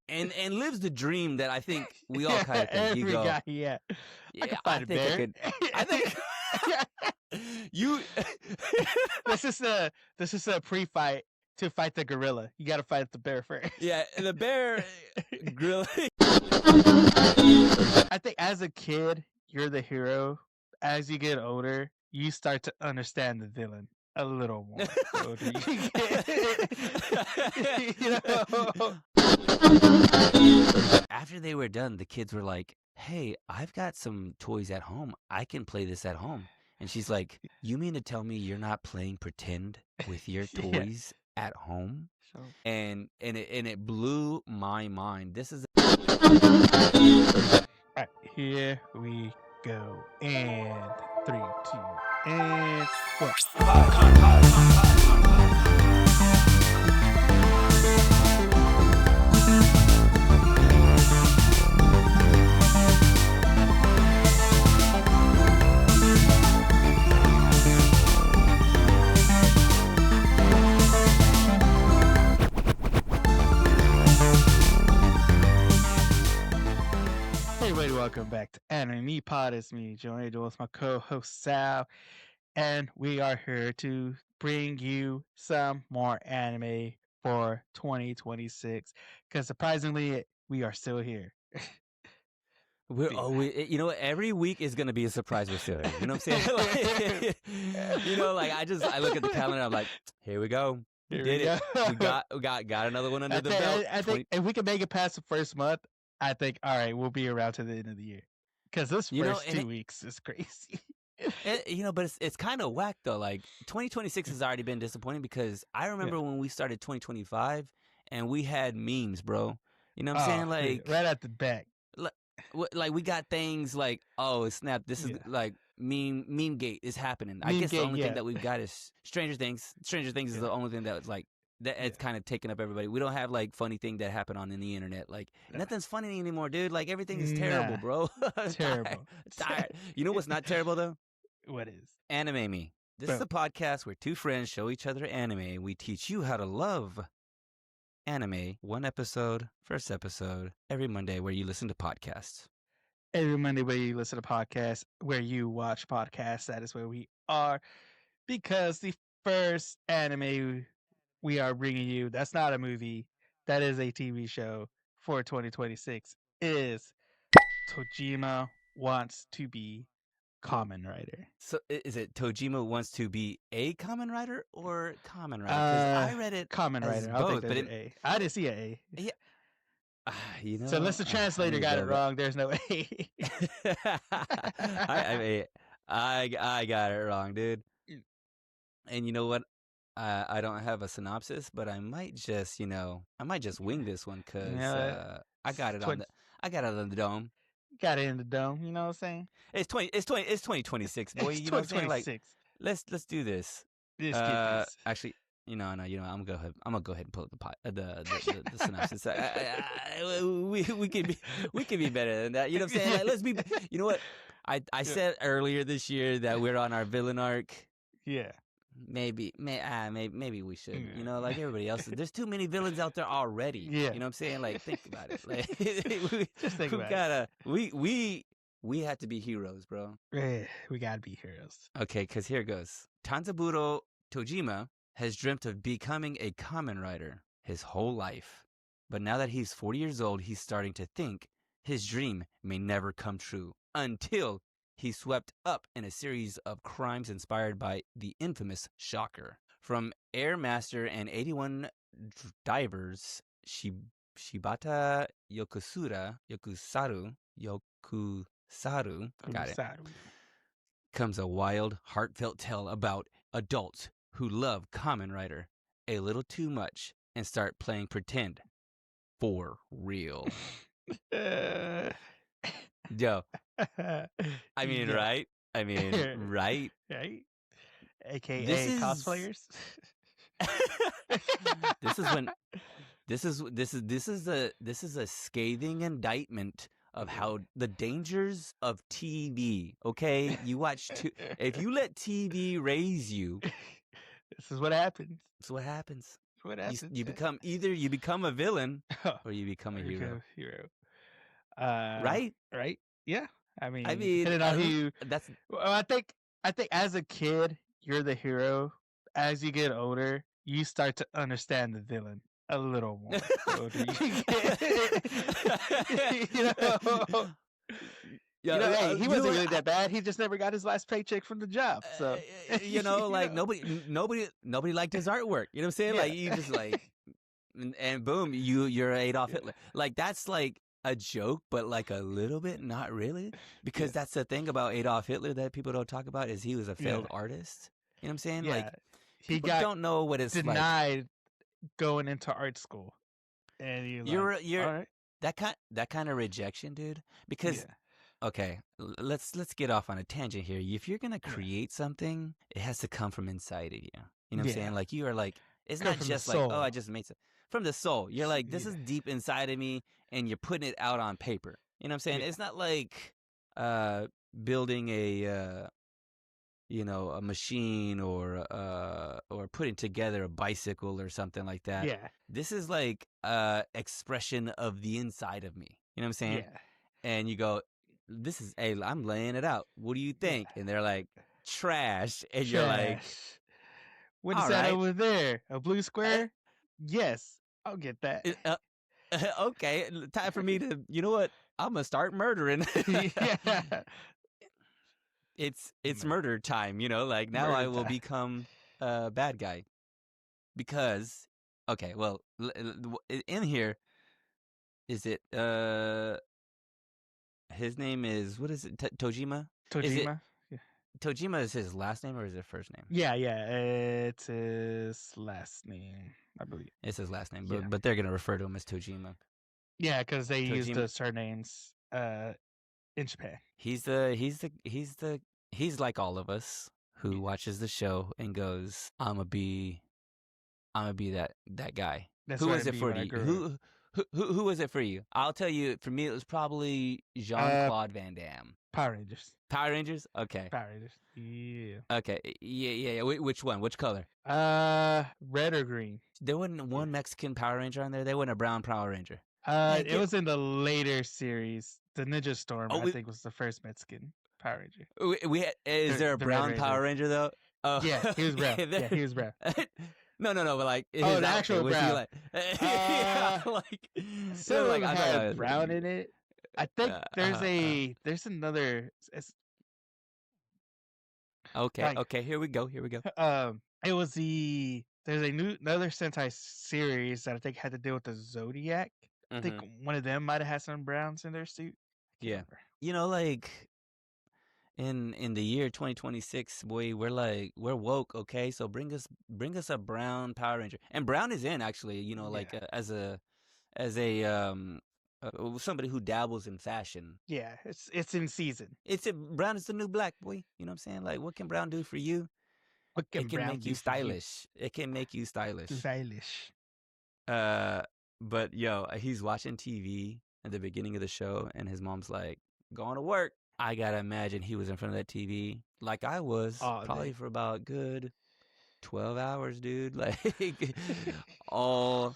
and lives the dream that I think we all kind of think. Every You go, guy, yeah. I yeah, can I fight a think I bear. could. I think you. This is a pre-fight to fight the gorilla. You got to fight the bear first. Yeah, the bear grill. I think as a kid, you're the hero. As you get older, you start to understand the villain a little more. The older you get, you know. After they were done, the kids were like, "Hey, I've got some toys at home. I can play this at home." And she's like, "You mean to tell me you're not playing pretend with your Yeah. toys at home?" So, And it blew my mind. This is right, here we go. And 3, 2, and 1. Hey, everybody, welcome back to Anime Pod. It's me, joined with my co-host Sal, and we are here to bring you some more anime for 2026. Because surprisingly, we are still here. you know what? Every week is gonna be a surprise we're still here. You know what I'm saying? Like, you know, like I look at the calendar. I'm like, here we go. We Here did we it. go. We got another one under I the think, belt. I think if we can make it past the first month, I think all right, we'll be around to the end of the year. Because this You know, first and 2 weeks is crazy. you know, but it's kind of whack though. Like 2026 has already been disappointing because I remember when we started 2025 and we had memes, bro. You know what I'm saying? Like, right at the back. like we got things like, oh snap, this is Yeah. like meme gate is happening. I Meme guess the gate, only yeah. thing that we've got is Stranger Things. Stranger Things is Yeah. the only thing that's like that it's kind of taken up everybody. We don't have like funny thing that happen on the internet. Like nothing's funny anymore, dude. Like everything is terrible, Nah. bro. Terrible. Tired. You know what's not terrible though? What is? Anime Me. This is a podcast where two friends show each other anime. We teach you how to love anime. One episode, first episode, every Monday where you listen to podcasts. Every Monday where you listen to podcasts, where you watch podcasts, that is where we are. Because the first anime we are bringing you, that's not a movie, that is a TV show for 2026, is Tojima Wants to Be Kamen Rider. So is it Tojima wants to be a Kamen Rider or Kamen Rider? Because I read it Kamen as Rider. I don't think both, there's an A. I didn't see an A. Yeah, you know. So unless the translator got it wrong, there's no A. I got it wrong, dude. And you know what? I don't have a synopsis, but I might just wing this one because I got it on the dome. Got it in the dome. You know what I'm saying? It's 2026, boy. You know what I'm saying? Like, let's do this. Actually, I'm gonna go ahead and pull up the synopsis. We can be better than that. You know what I'm saying? Like, let's be. You know what? I said earlier this year that we're on our villain arc. Yeah. Maybe we should. You know, like everybody else. There's too many villains out there already. Yeah. You know what I'm saying? Like, think about it. Like, just think about it. We have to be heroes, bro. We gotta be heroes. Okay, because here goes. Tanzaburo Tojima has dreamt of becoming a Kamen Rider his whole life. But now that he's 40 years old, he's starting to think his dream may never come true until he's swept up in a series of crimes inspired by the infamous Shocker. From Air Master and 81 divers, Shibata Yokusaru, got it, comes a wild, heartfelt tale about adults who love Kamen Rider a little too much and start playing pretend for real. Yo, I mean, yeah. Right? I mean, right? Right? AKA cosplayers. This is a scathing indictment of how the dangers of TV. Okay, you watch if you let TV raise you, this is what happens. This is what happens. What You happened? become you become a villain Oh, or you become a there you hero, go, hero. Uh, right? right? Yeah. I I mean, mean, depending on who you. that's Well, I think as a kid you're the hero. As you get older, you start to understand the villain a little more. The older you get, you know. yeah. Hey, he You know wasn't what? really that bad. He just never got his last paycheck from the job. So, you Like know, nobody liked his artwork. You know what I'm saying? yeah, Like you just like, and boom, you're Adolf yeah, Hitler. Like that's like a joke, but like a little bit, not really, yeah, because that's the thing about Adolf Hitler that people don't talk about is he was a yeah, failed artist. You know what I'm saying? yeah. Like He people got don't know what it's like. denied going into art school, and you're like, You're all right, that kind of rejection, dude. Because yeah, okay, let's get off on a tangent here. If you're gonna yeah, create something, it has to come from inside of you. You know what I'm yeah. saying? Like you are like it's Come not from the just like, oh, I soul. just made some from the soul. You're like, this Yeah, is deep inside of me and you're putting it out on paper. You know what I'm saying? yeah, It's not like uh building a a machine or putting together a bicycle or something like that. yeah, This is like expression of the inside of me. You know what I'm saying? yeah, And you go, this is, hey, I'm laying it out. What do you yeah. think? And they're like, trash. And you're like, Trash. What is all that right. over there? A blue Uh, square? Yes, I'll get that. uh, okay. Time for me to, you know what? I'm going to start murdering. Yeah. It's murder time, like now I Murder will time. become a bad guy because, okay, well, in here, is it, his name is, what is it? Tojima? Is it, Tojima. Yeah. Tojima is his last name or is it first name? Yeah, yeah. It's his last name, I believe. It's his last name, Yeah. but they're gonna refer to him as Tojima. Yeah, because they use Tojima. the surnames in Japan. He's like all of us who Yeah. watches the show and goes, I'm gonna be that guy. That's Who what was I'd it be for when I you? grew up. Who was it for you? I'll tell you. For me, it was probably Jean Uh, Claude Van Damme. Power Rangers. Power Rangers. Okay. Power Rangers. Yeah. Okay. Yeah. Which one? Which color? Red or green? There wasn't Yeah. one Mexican Power Ranger on there. There wasn't a brown Power Ranger. It was in the later series. The Ninja Storm, Oh, I think, was the first Mexican Power Ranger. is there a The Red brown Ranger. Power Ranger though? Oh, Yeah, he was brown. Yeah, he was brown. No, but like Oh, his the outfit actual was he brown. like? Yeah, like Some of like them I'm had talking brown in it. I think uh, uh, there's another. It's okay, like okay. Here we go. it was there's another Sentai series that I think had to deal with the Zodiac. I think Mm-hmm. one of them might have had some browns in their suit. I can't Yeah, remember. like in the year 2026, boy, we're woke. Okay, so bring us a brown Power Ranger, and brown is in actually. Yeah, Like as a somebody who dabbles in fashion. yeah, it's in season. Brown is the new black, boy. You know what I'm saying? Like, what can brown do for you? What It can can brown make you do for you? stylish. It can make you stylish. Stylish. Uh, but yo, he's watching TV at the beginning of the show, and his mom's like, "Going to work." I gotta imagine he was in front of that TV like I was, All probably day. for about good 12 hours, dude. Like all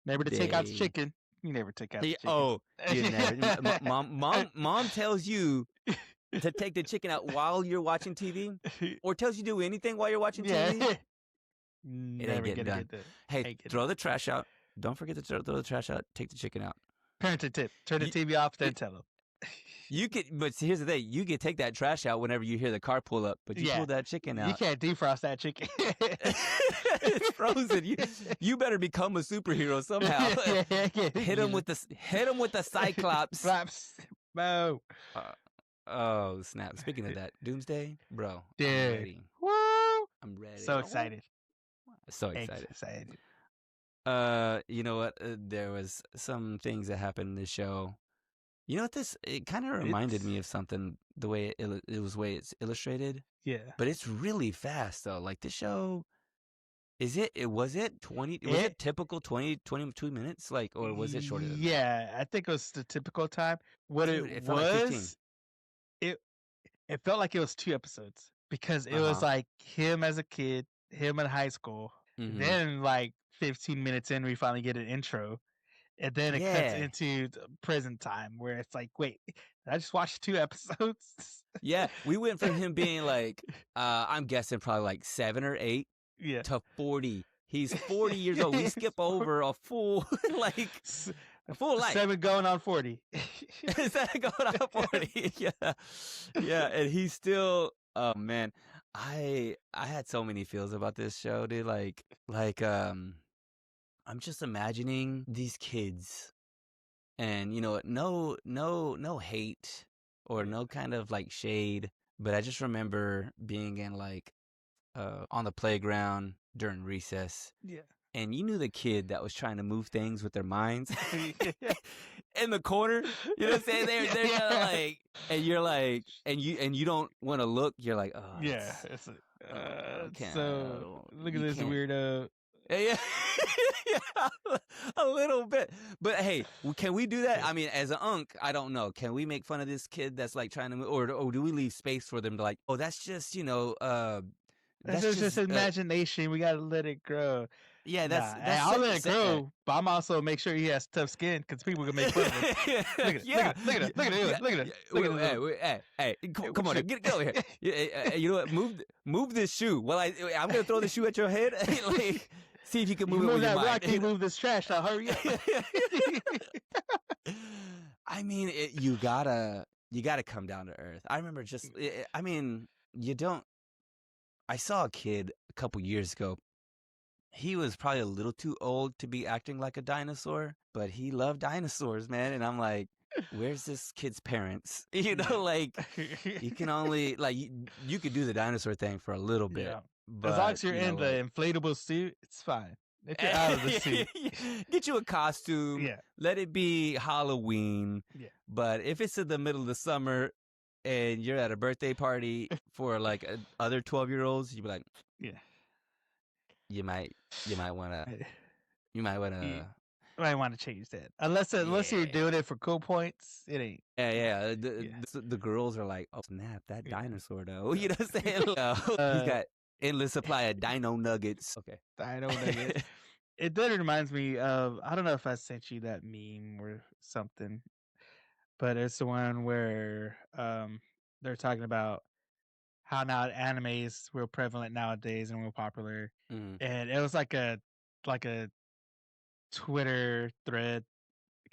Never to take out the day. chicken. You never took out the chicken. Oh, you never. Mom tells you to take the chicken out while you're watching TV, or tells you to do anything while you're watching Yeah. TV. It ain't Never getting gonna done. get that. Hey, Ain't getting throw the trash out. Don't forget to throw the trash out. Take the chicken out. parenting tip. Turn the You, TV off, then y- tell them. you could, but here's the thing: you can take that trash out whenever you hear the car pull up, but you Yeah. pull that chicken You out. can't defrost that chicken. It's frozen. You better become a superhero somehow. Hit him with the Cyclops. Flaps. No. Oh snap! Speaking of that, Doomsday, bro, Dude. I'm ready. Woo! I'm ready. So excited. So excited. Excited. You know what? There was some things that happened in the show. You know what? It kind of reminded me of something. The way way it's illustrated, Yeah. but it's really fast though. Like this show, was it 20? Was it typical 22 minutes? Like, or was it shorter than that? Yeah, I think it was the typical time. What Dude, it felt like 15. was, it felt like it was 2 episodes because it was Uh-huh. like him as a kid, him in high school, Mm-hmm. Then, like 15 minutes in, we finally get an intro, and then it cuts Yeah. into the present time where it's like, wait, did I just watch 2 episodes? Yeah. We went from him being like, I'm guessing probably like 7 or 8 Yeah. to 40. He's 40 years old. We skip over a full, like, a full life. 7 going on 40. Is that going on 40? Yeah. Yeah. And he's still, oh man. I had so many feels about this show, dude. I'm just imagining these kids and no hate or Yeah. no kind of like shade, but I just remember being in like on the playground during recess, Yeah. and you knew the kid that was trying to move things with their minds in the corner. You know what I'm saying? They're kind of like, and you're like, and you don't want to look. You're like, oh, Yeah. that's It's can't so look at you this can't. weirdo. Yeah, yeah, a little bit. But hey, can we do that? I mean, as an unk, I don't know. Can we make fun of this kid that's like trying to move, or do we leave space for them to like? Oh, that's just That's that's just just imagination. We gotta let it grow. yeah, Nah, that's I'll let it grow, but I'm also make sure he has tough skin because people can make fun of him. Look at it. yeah, Look at it. Look at it. yeah, Look at it. yeah. Look at it. Hey, come on, What get over here. You know what? Move this shoe. Well, I'm gonna throw the shoe at your head. Like, see if you can You move it with your that mind. rock, you move this trash. Now hurry up. I mean, you gotta come down to earth. I remember just, I mean, you don't. I saw a kid a couple years ago. He was probably a little too old to be acting like a dinosaur, but he loved dinosaurs, man. And I'm like, where's this kid's parents? You know, like you can only like you could do the dinosaur thing for a little bit, Yeah. As long but as you're in the like inflatable suit, it's fine. If you're out of the suit, get you a costume. yeah, Let it be Halloween. yeah, But if it's in the middle of the summer and you're at a birthday party for like other 12-year-olds, you'd be like, yeah. you might wanna You wanna might want to change that. Unless you're yeah. doing it for cool points, it ain't. Yeah. Yeah, The girls are like, oh snap, that yeah. dinosaur though. You know what I'm saying? He's got endless supply of dino nuggets. Okay. I don't know yet. It then reminds me of, I don't know if I sent you that meme or something, but it's the one where they're talking about how now anime is real prevalent nowadays and real popular, Mm, and it was like a Twitter thread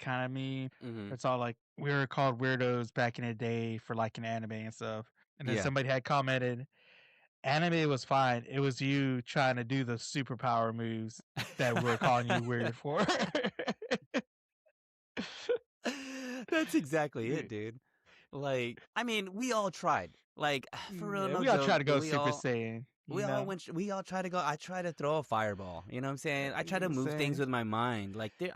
kind of meme. mm-hmm. It's all like we were called weirdos back in the day for liking anime and stuff, and then Yeah. somebody had commented, "Anime was fine. It was you trying to do the superpower moves that we're calling you weird for." That's exactly it, dude. Like, I mean, we all tried. Like, for real, Yeah, no we all try joke. to go Super Saiyan. We all try to go. I try to throw a fireball. You know what I'm saying? I try to move things with my mind. Like and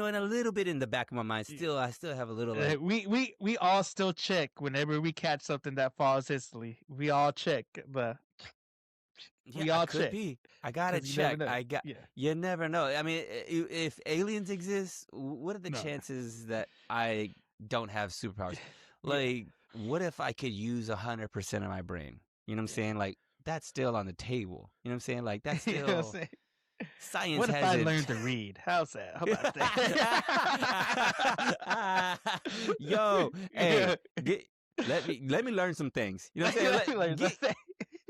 a little bit in the back of my mind. I still have a little. Like, we all still check whenever we catch something that falls instantly. We all check, but yeah, we I all could check be. I gotta 'cause you never check. know. I got. Yeah, You never know. I mean, if aliens exist, what are the no, chances that I don't have superpowers? yeah, Like, what if I could use 100% of my brain? You know what I'm yeah. saying? Like, that's still on the table. You know what I'm saying? Like, that's You know what I'm still saying? science What if I hasn't. learned to read? How's that? How about that? Yo, hey, Yeah. let me learn some things. You know what I'm saying? Let me learn something.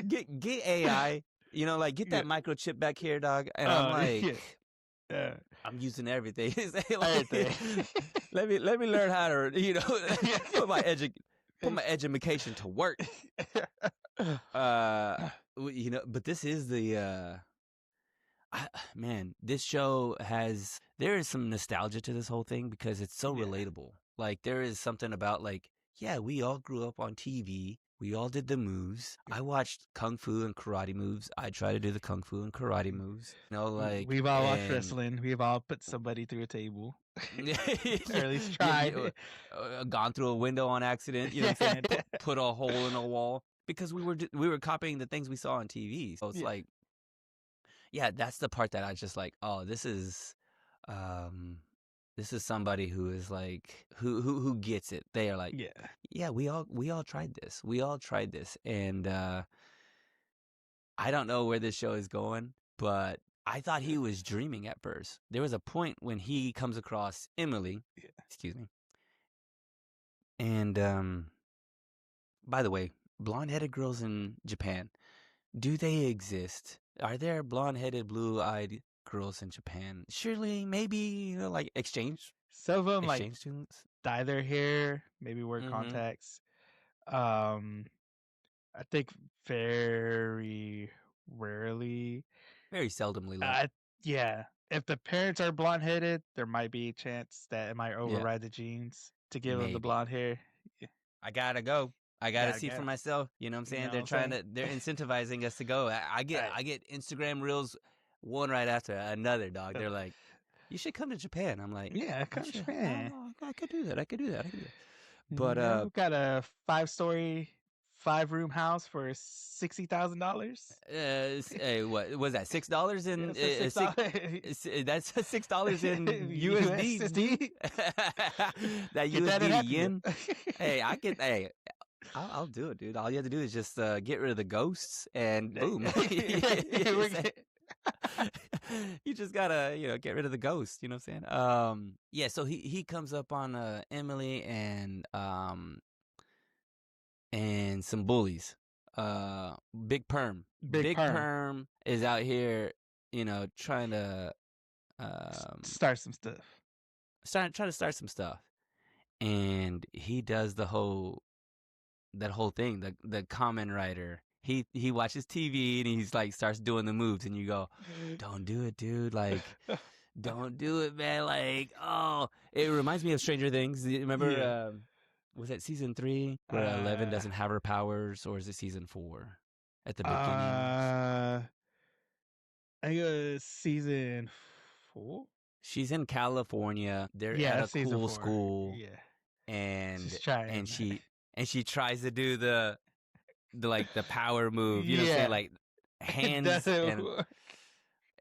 Get AI. You know, like get Yeah. that microchip back here, dog. And I'm like, Yeah. I'm using everything. Everything. Let me learn how to, put my education to work. But this is the man, this show there is some nostalgia to this whole thing because it's so Yeah. relatable. Like there is something about like, yeah, we all grew up on TV. We all did the moves. I watched kung fu and karate moves. I try to do the kung fu and karate moves. Like We've all watched wrestling. We've all put somebody through a table. yeah, Or at least tried. gone through a window on accident. You know what I'm saying? Put a hole in a wall because we were copying the things we saw on TV. So it's like, yeah, that's the part that I just like. Oh, this is somebody who is like who gets it. They are like, yeah, we all tried this. We all tried this, and I don't know where this show is going, but I thought he was dreaming at first. There was a point when he comes across Emily, Yeah. excuse me, and by the way, blonde-headed girls in Japan, do they exist? Are there blonde-headed, blue-eyed girls in Japan? Surely, maybe, like Some of them like exchange students. dye their hair, maybe wear Mm-hmm. contacts. Um, I think very rarely. Very seldomly, like, Uh, yeah, if the parents are blonde headed, there might be a chance that it might yeah, override the genes to give them the maybe. blonde hair. Yeah, I gotta go. I gotta gotta see for go. myself. You know what I'm You saying? know what They're I'm saying? they're incentivizing us to go. I get Right. I get Instagram reels one right after another, dog. Uh, They're like, you should come to Japan. I'm like, Yeah, I come to should. Japan. I could do that. I could do that. I could do that. You But know, got a 5-story, 5-room house for $60,000. hey, what was that? $6 Yeah, in for six? $6. That's $6 in USD, dude. USD. That Get that USD in to Happy Meal. yen. Hey, I could. Hey, I'll do it, dude. All you have to do is just get rid of the ghosts, and boom. We're You just gotta, get rid of the ghosts. You know what I'm saying? Yeah. So he comes up on Emily and some bullies. Big Perm. Big Big perm. Perm is out here, trying to um Start some stuff. try to start some stuff, and he does that whole thing. The Kamen writer. He watches TV and he's like starts doing the moves, and you go, "Don't do it, dude! Like, don't do it, man! Like, oh, it reminds me of Stranger Things. You remember? Yeah. Was that season 3 where Eleven Uh, doesn't have her powers, or is it season 4? At the beginning, I think it was season 4. she's in California. They're Yeah, at a that's season cool 4. school, Yeah, and she's trying. and she and she tries to do the like the power move, say Yeah, like it hands, doesn't and work.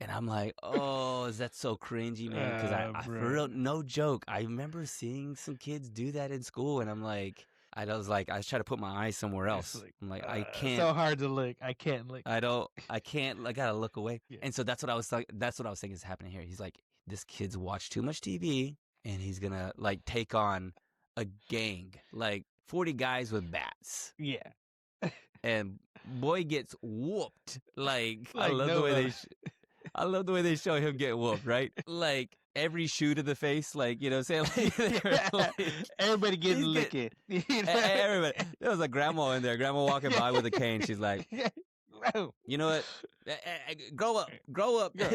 I'm like, oh, is that so cringy, man? Because I for Bro. real, no joke, I remember seeing some kids do that in school, and I'm like, I was trying to put my eyes somewhere It's else. like I'm like, I can't, so hard to look. I can't look. I can't, I gotta look away. Yeah, And so that's what I was like, that's what I was thinking is happening here. He's like, this kid's watched too much TV, and he's gonna like take on a gang, like 40 guys with bats, yeah. and boy gets whooped. Like, I Like love the no, way I love the way they show him get whooped, right? Like every shoe to the face, like, saying, like, they're like, everybody getting he's get licking. You know? everybody. There was a grandma in there, grandma walking by with a cane. She's like, Bro. you know what? Grow up, grow up. Girl.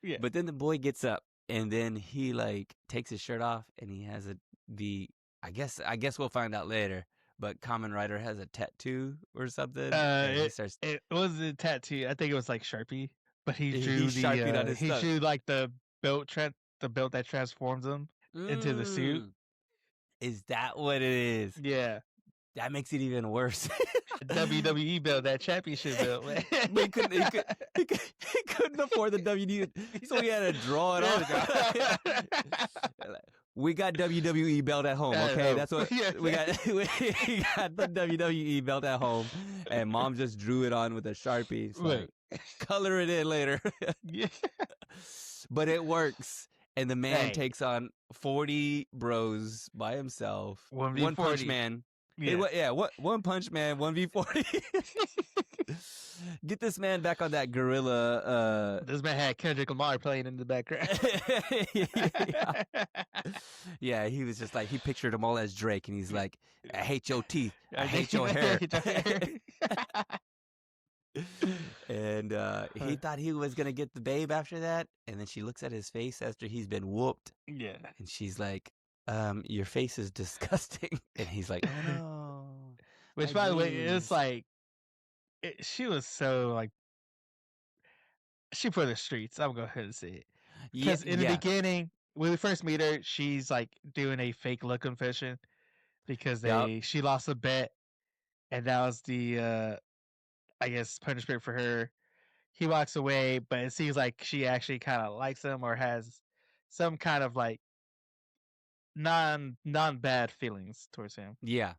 Yeah. But then the boy gets up, and then he like takes his shirt off, and he has the I guess we'll find out later. But Kamen Rider has a tattoo or something, and he It starts it was a tattoo. I think it was like Sharpie, but he he drew sharpied on his he stuff. drew like the belt that transforms him into the suit. Mm, is that what it is? Yeah. That makes it even worse. WWE belt, that championship belt, man. But he couldn't afford the WWE, so he had to draw it on. We got WWE belt at home, okay? That's what we got. We got the WWE belt at home, and mom just drew it on with a Sharpie. It's like, color it in later. Yeah. But it works, and the man Hey. takes on 40 bros by himself. 1v40. One Punch Man. Yeah. One Punch Man, 1v40. Get this man back on that gorilla. This man had Kendrick Lamar playing in the background. Yeah, he was just like, he pictured them all as Drake, and he's like, I hate your teeth. I hate your hair. And he thought he was going to get the babe after that. And then she looks at his face after he's been whooped. Yeah. And she's like, your face is disgusting. And he's like, oh no. Which, my by the way, dreams. it's like, she was so like, she put the streets. I'm going to go ahead and say it. Because in the beginning, when we first meet her, she's like doing a fake love confession because she lost a bet, and that was the I guess punishment for her. He walks away, but it seems like she actually kind of likes him or has some kind of like non bad feelings towards him. Yeah.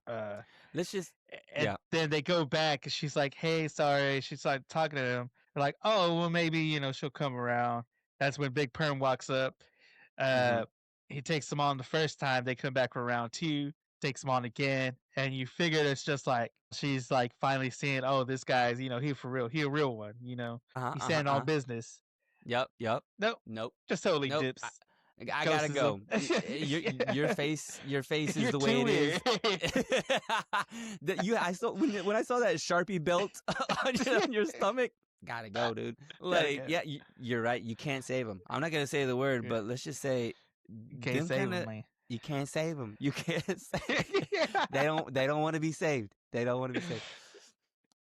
Let's just and then they go back. And she's like, "Hey, sorry." She's like talking to him, They're like, oh, well, maybe she'll come around. That's when Big Perm walks up. Mm-hmm. Uh, he takes them on the first time. They come back for round two, takes them on again, and you figure it's just like she's like finally seeing, oh, this guy's he for real, he a real one. Uh-huh, He's uh-huh, standing on uh-huh. business. Yep. Nope, Nope. just totally Nope. dips, I ghosts gotta them. go. Your face is You're the way too it is. weird. I saw when I saw that Sharpie belt on your stomach. Gotta go, dude. Gotta Like, go. yeah, you're right. You can't save them. I'm not gonna say the word, Yeah. but let's just say You can't them save kind them, of. man. You can't save them. You can't save. They don't want to be saved. They don't want to be saved.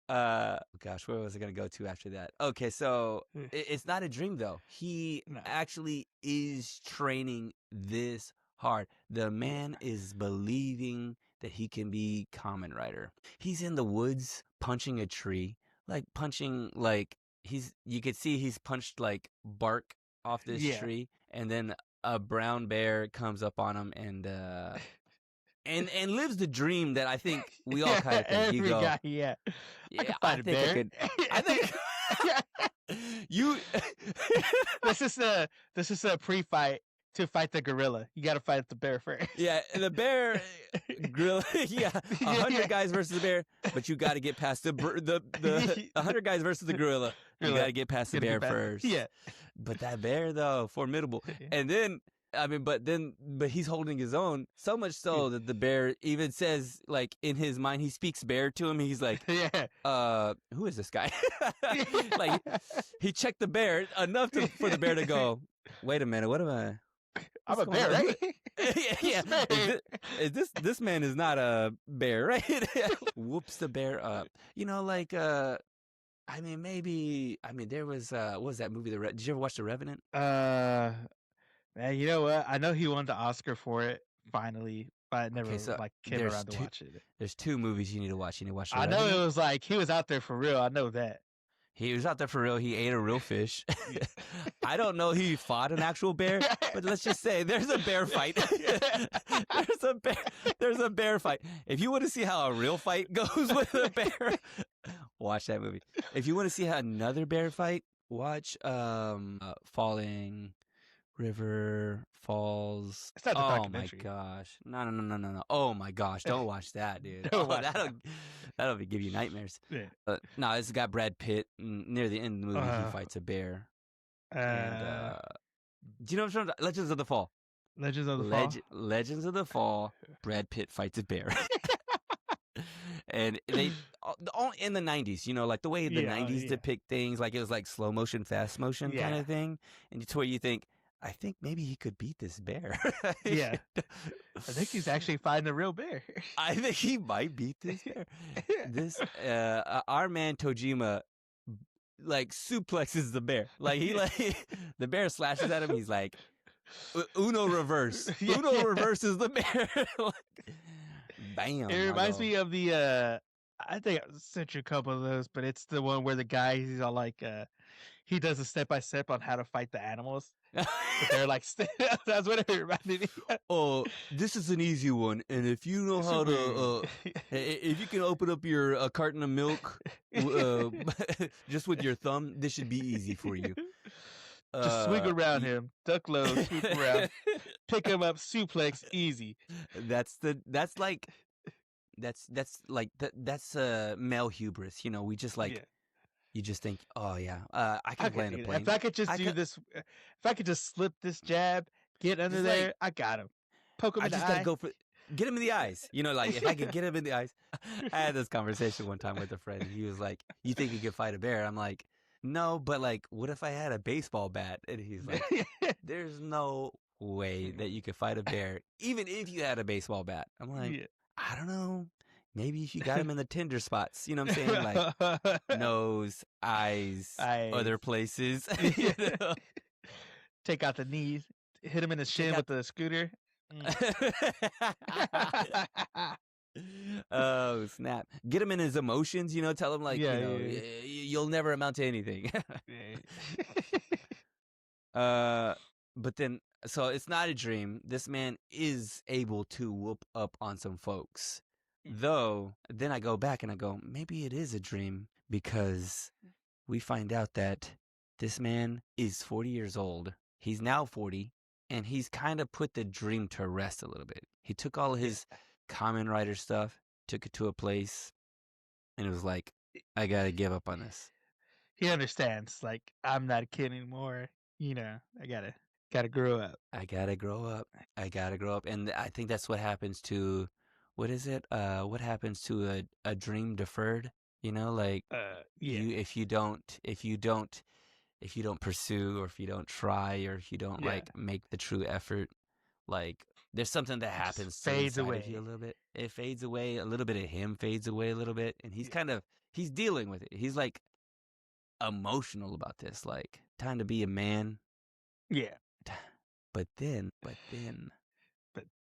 Gosh, where was I gonna go to after that? Okay, so it's not a dream though. He No. actually is training this hard. The man is believing that he can be Kamen Rider. He's in the woods punching a tree, like punching like you could see he's punched like bark off this Yeah. tree, and then a brown bear comes up on him and lives the dream that I think we all kind of think. You Every go, guy, yeah. I yeah, could I fight a think I bear. could. I think you. this is a pre-fight to fight the gorilla. You got to fight the bear first. Yeah, the bear gorilla. Yeah, 100 guys versus the bear, but you got to get past the 100 guys versus the gorilla. You got to get past the bear first. Yeah, but that bear though, formidable. And then but he's holding his own so much so that the bear even says like in his mind he speaks bear to him. He's like, yeah. Who is this guy? Like he checked the bear enough for the bear to go, wait a minute, what am I? I'm a bear, right? Yeah. This man is not a bear, right? Whoops the bear up. There was what was that movie? Did you ever watch The Revenant? Man, you know what? I know he won the Oscar for it finally, but I never So came around to watch it. There's two movies you need to watch. You need to watch The I know Revenant. it was like he was out there for real. I know that. He was out there for real. He ate a real fish. I don't know he fought an actual bear, but let's just say there's a bear fight. There's a bear fight. If you want to see how a real fight goes with a bear, watch that movie. If you want to see how another bear fight, watch Falling River Falls. It's not the Oh my documentary. gosh. No. Oh my gosh. Don't watch that, dude. Don't watch that'll give you nightmares. Yeah. No, it's got Brad Pitt. Near the end of the movie, he fights a bear. And, do you know what I'm talking about? Legends of the Fall. Legends of the Fall. Legends of the Fall. Brad Pitt fights a bear. And they all in the 90s, like the way the 90s depict things, like it was like slow motion, fast motion kind of thing. And it's where you think, I think maybe he could beat this bear. Yeah. I think he's actually fighting a real bear. I think he might beat this bear. Our man Tojima like suplexes the bear. Like the bear slashes at him. He's like, Uno reverse. Uno reverses the bear. Bam. It reminds me of the I think I sent you a couple of those, but it's the one where the guy he's all like he does a step by step on how to fight the animals. But they're like that's what it reminded me. Oh, this is an easy one, and if you know how to, if you can open up your carton of milk, just with your thumb, this should be easy for you. Just swing around him, duck low, swoop around, pick him up, suplex, easy. That's male hubris. We just like. You just think, oh yeah, I can land a plane. If I could just this, if I could just slip this jab, get under there, like, I got him. Poke him in the eye. I just gotta get him in the eyes. Like if I could get him in the eyes. I had this conversation one time with a friend. And he was like, "You think you could fight a bear?" I'm like, "No, but like, what if I had a baseball bat?" And he's like, "There's no way that you could fight a bear, even if you had a baseball bat." I'm like, I don't know. Maybe if you got him in the tender spots, you know what I'm saying? Like nose, eyes, other places. Take out the knees, hit him in the shin with the scooter. Oh, snap. Get him in his emotions, tell him like, you'll never amount to anything. But then, so it's not a dream. This man is able to whoop up on some folks. Though, then I go back and I go, maybe it is a dream because we find out that this man is 40 years old. He's now 40, and he's kind of put the dream to rest a little bit. He took all Yeah. his Kamen Rider stuff, took it to a place, and it was like, I gotta give up on this. He understands. Like, I'm not a kid anymore. I gotta grow up. I gotta grow up. I gotta grow up. And I think that's what happens to, what is it? What happens to a dream deferred? Like Yeah, if you don't pursue, or if you don't try, or if you don't yeah. like make the true effort, like there's something that It just happens to fades inside of you a away. little bit. It fades away. A little bit of him fades away a little bit. And Yeah, he's dealing with it. He's like emotional about this. Like, time to be a man. yeah. But then But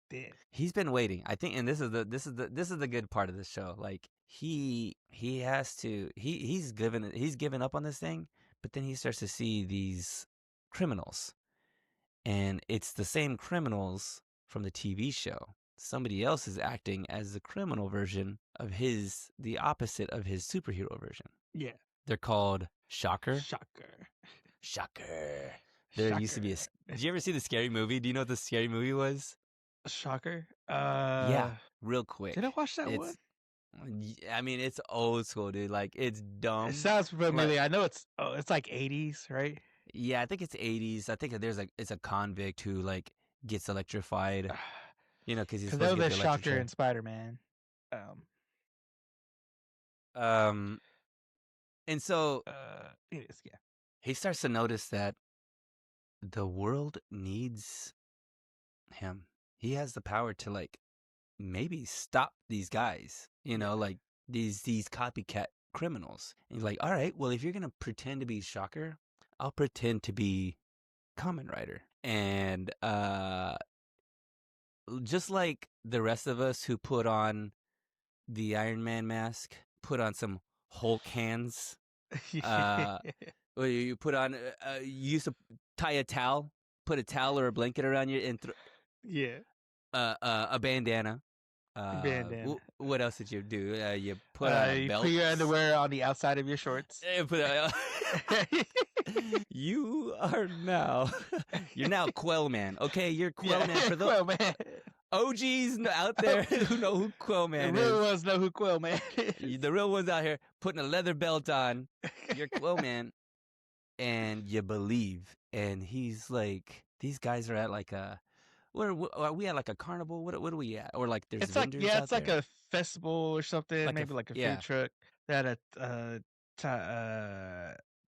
then, he's been waiting. I think, and this is the good part of the show. Like, he has to he's given up on this thing, but then he starts to see these criminals, and it's the same criminals from the TV show. Somebody else is acting as the criminal version of the opposite of his superhero version. yeah. They're called Shocker. Shocker. Shocker. There used to be Shocker. Did you ever see the Scary Movie? Do you know what the Scary Movie was? Shocker. Yeah, real Did I quick. watch that one? I mean, it's old school, dude. Like, it's It dumb. sounds Like, familiar. I know it's like 80s, right? yeah, I think it's 80s. I think it's a convict who like gets electrified, because he's Because supposed know to get the the electric Shocker chair. and Spider-Man. Um, Um, and so it is, yeah. he starts to notice that the world needs him. He has the power to like maybe stop these guys, Yeah. like these copycat criminals. And he's like, all right, well, if you're gonna pretend to be Shocker, I'll pretend to be Kamen Rider. And just like the rest of us who put on the Iron Man mask, put on some Hulk hands, or you put on, you used to tie a towel, put a towel or a blanket around you, and Yeah. a bandana. Bandana. What else did you do? You put on a You put belt. your underwear on the outside of your shorts. You are now, you're now Quell Man. Okay, you're Quell Man. For the Quell Man. OGs out there who know who Quell Man The real is. ones know who Quell Man is. The real ones out here putting a leather belt on. You're Quell Man, and you believe. And he's like, these guys are at like a, are we at like a carnival? What are we at? Or like there's vendors out It's like there? a festival or something. Like Maybe like a yeah, food truck. That at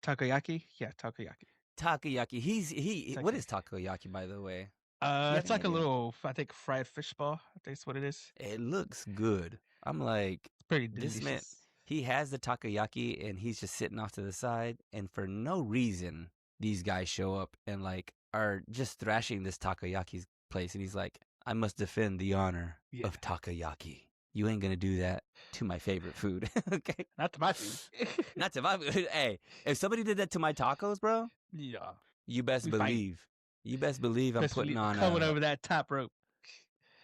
takoyaki. Yeah, takoyaki. takoyaki. What Takoyaki. is takoyaki, by the way? Do you have It's any like a idea? little, I think, fried fish ball. I think that's what it is. It looks good. I'm like, It's pretty this man, delicious. he has the takoyaki and he's just sitting off to the side. And for no reason, these guys show up and like are just thrashing this takoyaki place. And he's like, I must defend the honor Yeah. of takoyaki. You ain't going to do that to my favorite food. Okay. Not to my food. Not to my food. Hey, if somebody did that to my tacos, bro, Yeah. you best We fight. believe. You best believe I'm Especially putting on coming over that top rope.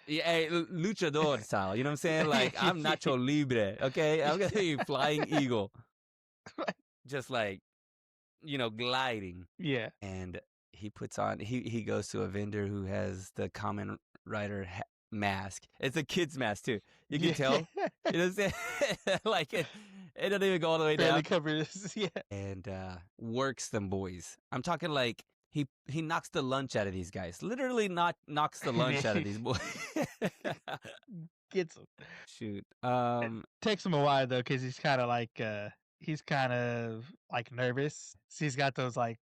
yeah, hey, luchador style. You know what I'm saying? Like, I'm Nacho Libre. Okay, I'm gonna be flying eagle, just like gliding. Yeah. And he puts on. He goes to a vendor who has the Kamen Rider mask. It's a kid's mask too. You can tell. You know what I'm saying? Like it doesn't even go all the way Barely down. covers. Yeah. And works them boys. I'm talking like he knocks the lunch out of these guys. Literally knocks the lunch out of these boys. Gets him. Shoot. Takes him a while though, because he's kind of like nervous. So he's got those like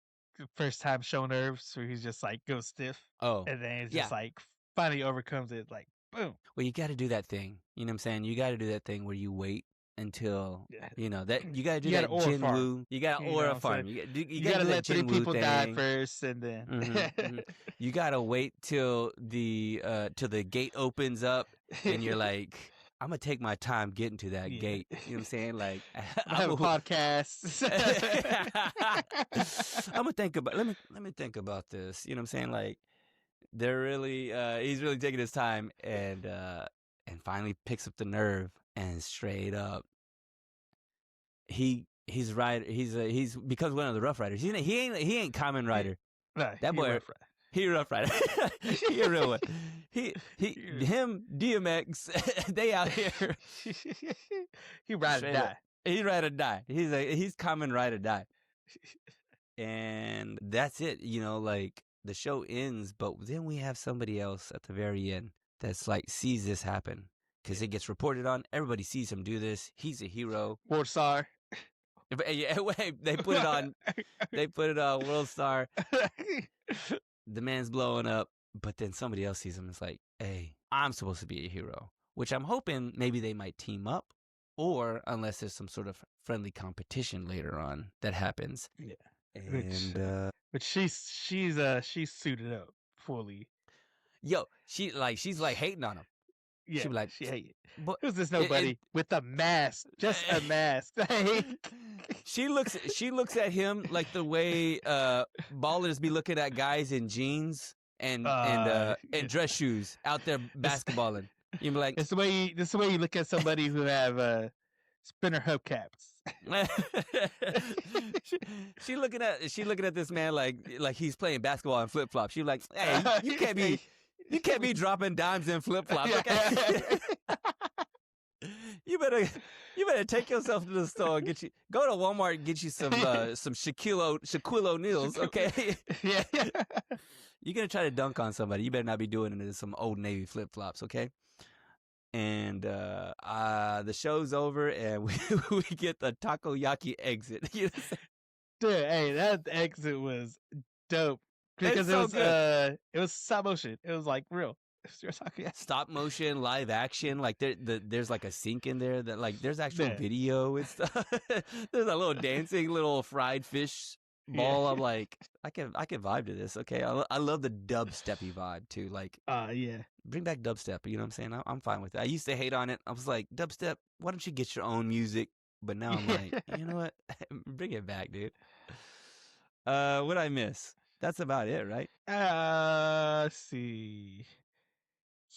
first time show nerves where he's just like goes stiff, Oh, and then it's yeah. just like finally overcomes it. Like boom. Well, you got to do that thing. You know what I'm saying? You got to do that thing where you wait until that you got to do that aura Jin farm. Woo. You got to You know aura what I'm farm. saying? You You got to gotta do that let 3 Jin Woo people die thing. first, and then You got to wait till the gate opens up, and you're like, I'm gonna take my time getting to that Yeah. gate. You know what I'm saying? Like, I have a podcast. I'm gonna think about. Let me think about this. You know what I'm saying? Like, they're really he's really taking his time, and finally picks up the nerve, and straight up he He's right. He's becomes one of the Rough Riders. He ain't Kamen He, Rider. no, That he boy, rough he Rough Rider. He a real one. Him, DMX. They out here he ride or straight up. die. He ride or die. He's Kamen Ride or die. And that's it. Like the show ends, but then we have somebody else at the very end that's like sees this happen because it gets reported on. Everybody sees him do this. He's a hero. World Star. Yeah, they put it on. They put it on World Star. The man's blowing up, but then somebody else sees him. It's like, hey, I'm supposed to be a hero, which I'm hoping maybe they might team up, or unless there's some sort of friendly competition later on that happens. Yeah. And but she's suited up fully. yo, she's like hating on him. Yeah, She be like, she hate it. but Who's this nobody with a mask? Just a mask. She looks at him like the way ballers be looking at guys in jeans and dress shoes out there basketballing. You be like, this the way you look at somebody who have spinner hubcaps. she looking at this man like he's playing basketball in flip flops. She like, hey, you can't be dropping dimes in flip flops. Okay? You better take yourself to the store and go to Walmart and get you some Shaquille O'Neals, okay? Yeah. You're gonna try to dunk on somebody. You better not be doing it in some Old Navy flip flops, okay? And the show's over, and we get the takoyaki exit. Dude, hey, that exit was dope because good. It was stop motion. It was like real. Stop motion, live action. Like there's like a sync in there that like there's actual video and stuff. There's a little dancing little fried fish ball. Yeah. I'm like, I can vibe to this. Okay, I love the dubsteppy vibe too. Like, yeah, bring back dubstep. You know what I'm saying? I'm fine with that. I used to hate on it. I was like, dubstep, why don't you get your own music? But now I'm like, you know what? Bring it back, dude. What'd I miss? That's about it, right? Let's see.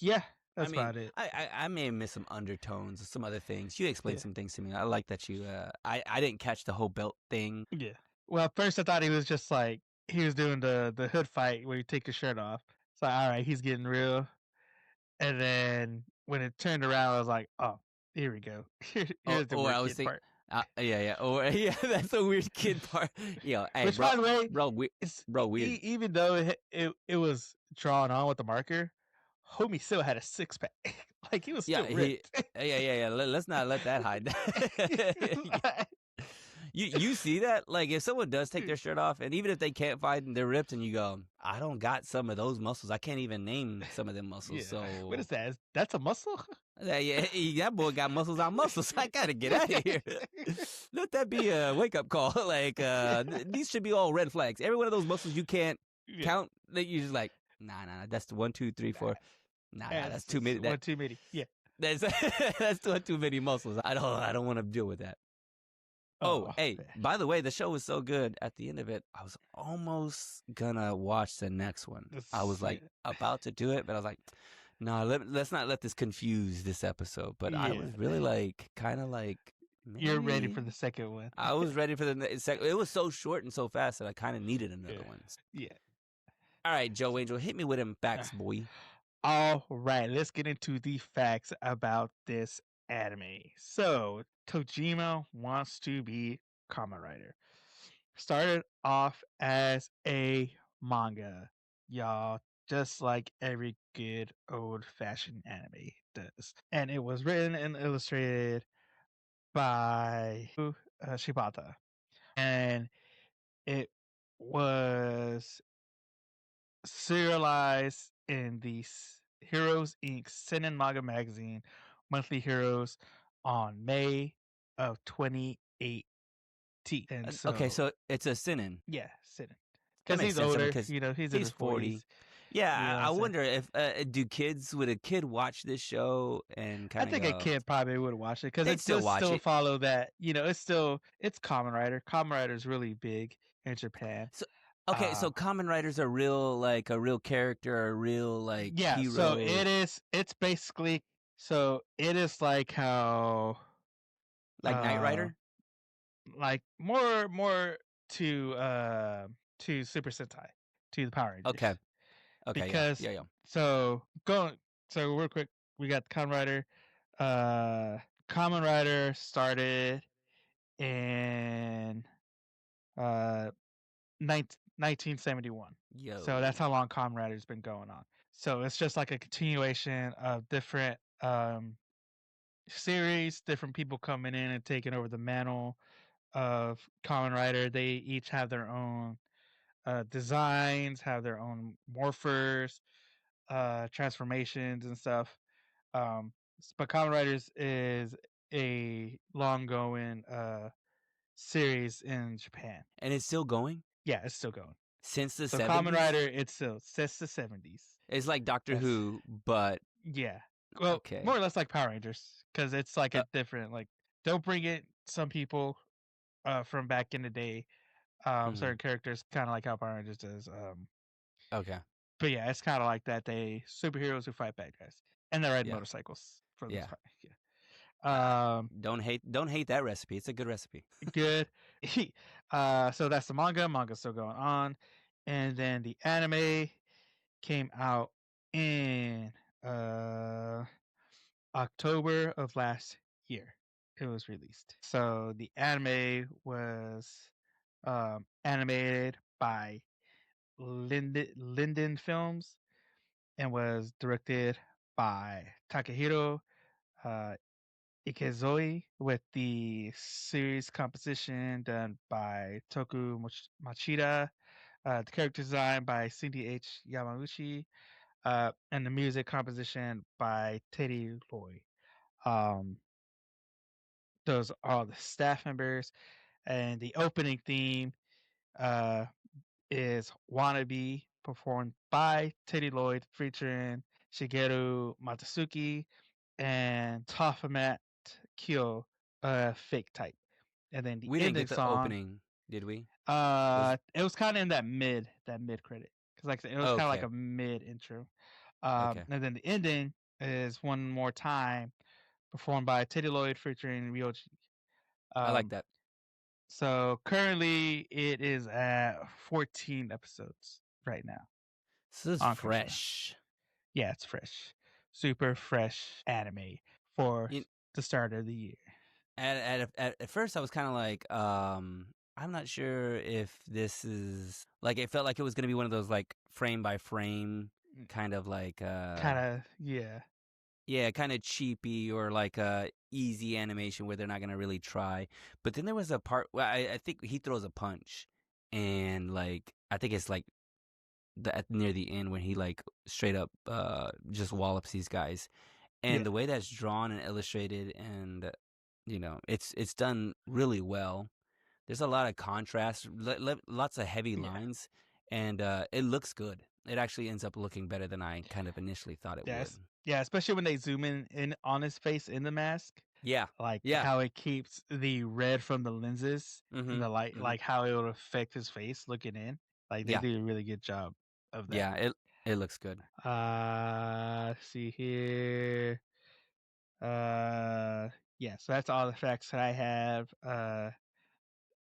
Yeah, that's about it. I may have missed some undertones or some other things. You explained some things to me. I like that you. I didn't catch the whole belt thing. Yeah. Well, at first I thought he was just like he was doing the hood fight where you take your shirt off. It's like, all right, he's getting real. And then when it turned around, I was like, oh, here we go. Here's the weird kid part. Yeah. Or yeah, that's a weird kid part. Yeah. Hey, which, by the way, weird. Even though it was drawn on with the marker, homie still had a six pack. Like he was still ripped. Yeah. Let's not let that hide. You see that? Like if someone does take their shirt off, and even if they can't fight and they're ripped, and you go, I don't got some of those muscles. I can't even name some of them muscles. So what is that? That's a muscle? Yeah, that boy got muscles on muscles. I gotta get out of here. Let that be a wake up call. Like these should be all red flags. Every one of those muscles you can't count. That you just like, nah. That's the 1, 2, 3, 4. Nah, that's too many. One too many. Yeah, that's too many muscles. I don't want to deal with that. Oh, hey, man. By the way, the show was so good. At the end of it, I was almost gonna watch the next one. I was like about to do it, but I was like, no, let's not let this confuse this episode. But I was really like, kind of like, maybe. You're ready for the second one. I was ready for the second. It was so short and so fast that I kind of needed another one. Yeah. All right, Joe Angel, hit me with them facts, boy. All right, let's get into the facts about this anime. So, Tojima wants to be Kamen Rider. Started off as a manga, y'all, just like every good old-fashioned anime does. And it was written and illustrated by Shibata. And it was serialized in the Heroes Inc. Seinen Manga Magazine Monthly Heroes on May of 2018. And so it's a Seinen. Yeah, Seinen. Because he's older, he's in his 40s. Yeah, I wonder if would a kid watch this show and kind of I think a kid probably would watch it because it still follow that, it's Kamen Rider. Kamen Rider is really big in Japan. So so Kamen Riders are real, like a real character, a real like hero. So it's basically, it is like how like Knight Rider? like more to Super Sentai, to the Power Okay. Rangers. Okay. Yeah. Because Yeah. Yeah. so going so real quick, we got the Kamen Rider. Uh Kamen Rider started in uh 1971. So that's Yo. how long Kamen Rider's been going on. So it's just like a continuation of different series, different people coming in and taking over the mantle of Kamen Rider. They each have their own designs, have their own morphers, transformations and stuff. Um, but Kamen Riders is a long going series in Japan. And it's still going Yeah, it's still going. since the So Kamen Rider, 70s. it's still since the 70s. It's like Doctor That's Who, but yeah. Well, okay. more or less like Power Rangers because it's like Uh, a different like. Don't bring it. Some people from back in the day, mhm. certain characters kind of like how Power Rangers does. Okay. But yeah, it's kind of like that. They superheroes who fight bad guys and they ride Yeah. motorcycles for the most Yeah. part. Yeah. Don't hate that recipe. It's a good recipe. Good. So that's the manga. Manga's still going on, and then the anime came out in uh October of last year. It was released. So the anime was animated by Linden Films and was directed by Takahiro uh, Ikezoi, with the series composition done by Toku Machida, the character design by Cindy H. Yamauchi, and the music composition by Teddy Loy. Um, those are all the staff members, and the opening theme uh, is Wannabe, performed by Teddy Lloyd, featuring Shigeru Matsuki and Tafamat Kyo, fake type. And then the We didn't ending get the song, opening, did we? Was it was kind of in that mid credit, because like I said, it was kind of like okay. a mid intro. Okay. And then the ending is One More Time, performed by Teddy Lloyd featuring Ryoji. I like Um, that. so currently it is at 14 episodes right now This is on Crunchyroll. fresh. Yeah, it's fresh, super fresh anime for You, the start of the year. at first I was kind of like I'm not sure if this is like it felt like it was going to be one of those like frame by frame kind of like Kind of, yeah, yeah, kind of cheapy or like easy animation where they're not going to really try. But then there was a part where I think he throws a punch and like I think it's like near the end when he like straight up just wallops these guys. And yeah, the way that's drawn and illustrated and it's done really well. There's a lot of contrast, lots of heavy yeah. lines, and it looks good. It actually ends up looking better than I kind of initially thought it would. Yes, yeah, especially when they zoom in on his face in the mask, Yeah. like Yeah. how it keeps the red from the lenses in Mhm. the light, Mhm. like how it would affect his face looking in. Like they Yeah. do a really good job of that. Yeah, it looks good. See here. Uh, yeah, so that's all the facts that I have.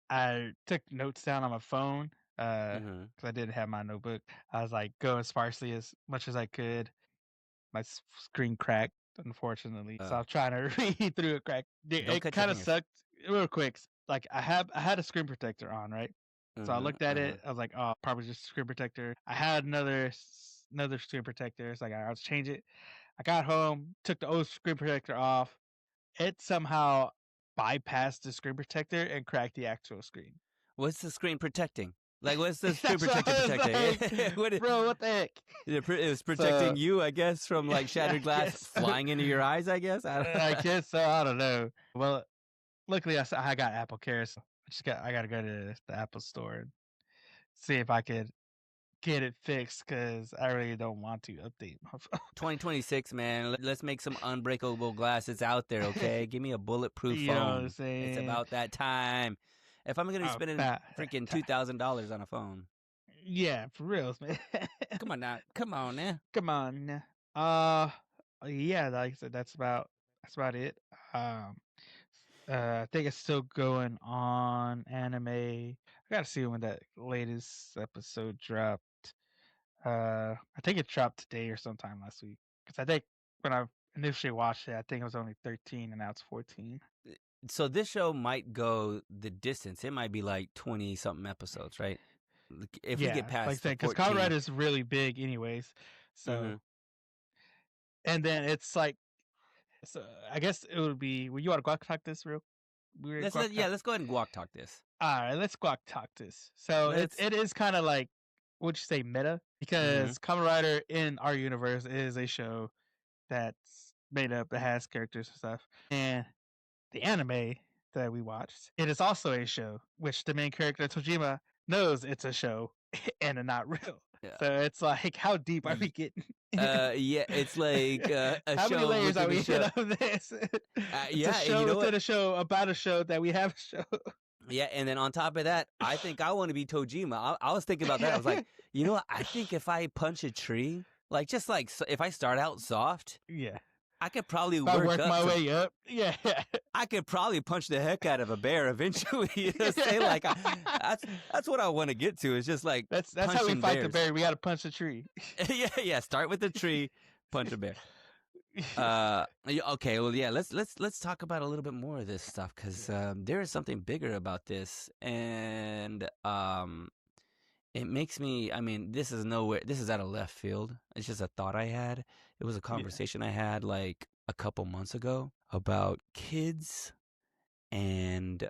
I took notes down on my phone Mhm. because I didn't have my notebook. I was like going sparsely as much as I could. My screen cracked, unfortunately, so Uh I'm trying to read through it. Crack. don't It cut your kind of fingers. sucked real quick. Like I had a screen protector on, right? So I Mhm. looked at Mhm. it. I was like, oh, probably just a screen protector. I had another screen protector. It's like, I'll just change it. I got home, took the old screen protector off. It somehow bypassed the screen protector and cracked the actual screen. What's the screen protecting? Like what's the screen That's what protector I was protecting? like, what bro, what the heck? it was protecting So you, I guess, from like I shattered glass guess so. flying into your eyes, I guess. I I don't guess so. I don't know. Well, luckily I got Apple Care, so I gotta go to the Apple store and see if I could get it fixed because I really don't want to update my phone. 2026, man. Let's make some unbreakable glasses out there, okay? Give me a bulletproof You know what I'm phone. It's saying? about that time. If I'm gonna be spending About that freaking time. $2,000 on a phone, Yeah, for real, man. come on now, come on now. Come on. Uh, yeah, like I said, that's about it. Um, I think it's still going on anime. I gotta see when that latest episode dropped. I think it dropped today or sometime last week. Because I think when I initially watched it, I think it was only 13 and now it's 14. So this show might go the distance. It might be like 20 something episodes, right? If we get Yeah, like I past the said, because Kamen 14. Rider is really big, anyways. So, Mhm. and then it's like, so I guess it would be. Well, you want to guac talk this real? We're guac talk. Let's go ahead and guac talk this. All right, let's guac talk this. So it Let's it is kind of like, would you say meta? mhm. Because Kamen Rider in our universe is a show that's made up, that has characters and stuff. And the anime that we watched, it is also a show, which the main character Tojima knows it's a show and not real. Yeah. So it's like, how deep are we getting? Yeah, it's like a How many show layers are within a we in show. of this? It's a Yeah, and you show know within what? a show about a show that we have a show. Yeah, and then on top of that, I think I want to be Tojima. I was thinking about that. I was like, you know what? I think if I punch a tree, like just like if I start out soft, Yeah. I could probably If I work work up my to. way up, yeah. I could probably punch the heck out of a bear eventually. You know, say like that's what I want to get to. Is just like That's how we punching fight the bears. bear. We got to punch the tree. Yeah. Start with the tree, punch a bear. Okay. Well, yeah. Let's talk about a little bit more of this stuff because Yeah. there is something bigger about this, and it makes me. I mean, this is nowhere. This is out of left field. It's just a thought I had. It was a Yeah. conversation I had like a couple months ago about kids and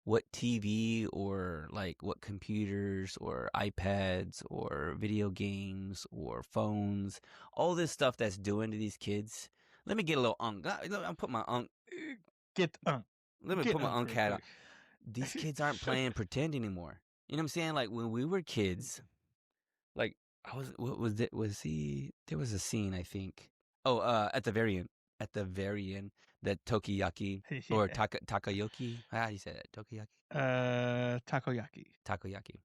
what TV or like what computers or iPads or video games or phones, all this stuff that's doing to these kids. Let me get a little unk. I'll put my unk. Get unk. Let me Get put my unk unk real hat on. quick. These kids aren't playing pretend anymore. You know what I'm saying? Like when we were kids, like I was. What was it? Was he? There was a scene I think. Oh, at the very end. At the very end, that Tokiyaki or Yeah. Takayoki. How do you say that? Tokiyaki. Takoyaki. Takoyaki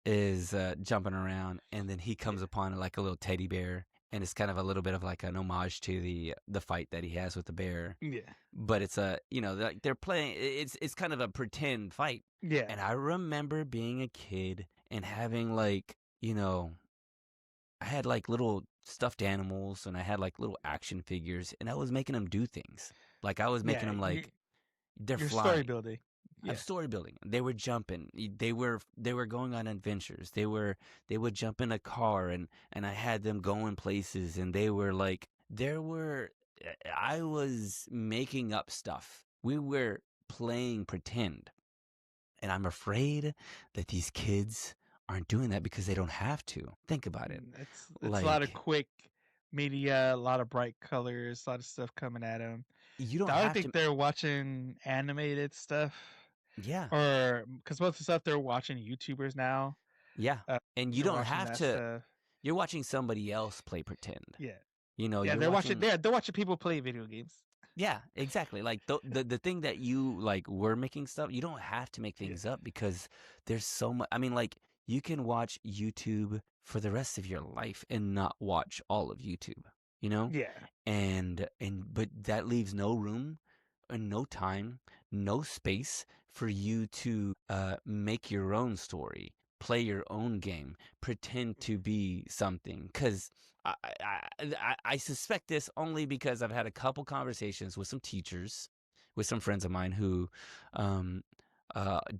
is jumping around, and then he Yeah. comes upon like a little teddy bear, and it's kind of a little bit of like an homage to the fight that he has with the bear. Yeah. But it's a like they're playing. It's kind of a pretend fight, Yeah. and I remember being a kid and having like I had like little stuffed animals and I had like little action figures, and I was making them do things. Like I was making Yeah. them like they're You're story flying. building. I'm Yeah. story building. They were jumping. They were going on adventures. They would jump in a car and I had them going places and they were like there were I was making up stuff. We were playing pretend. And I'm afraid that these kids aren't doing that because they don't have to. Think about it. It's a lot of Like quick media, a lot of bright colors, a lot of stuff coming at them. you don't I don't have think to. they're watching animated stuff, Yeah. or because most of the stuff they're watching YouTubers now. Yeah. And you They're don't watching have that to. stuff. You're watching somebody else play pretend. Yeah. Yeah, You're they're watching. watching. They're watching people play video games. Yeah, exactly. Like the thing that you like were making stuff, you don't have to make Yeah. things up because there's so much. I mean, like you can watch YouTube for the rest of your life and not watch all of YouTube, you know? Yeah. And but that leaves no room and no time, no space for you to make your own story, play your own game, pretend to be something. Because I suspect this only because I've had a couple conversations with some teachers, with some friends of mine who um,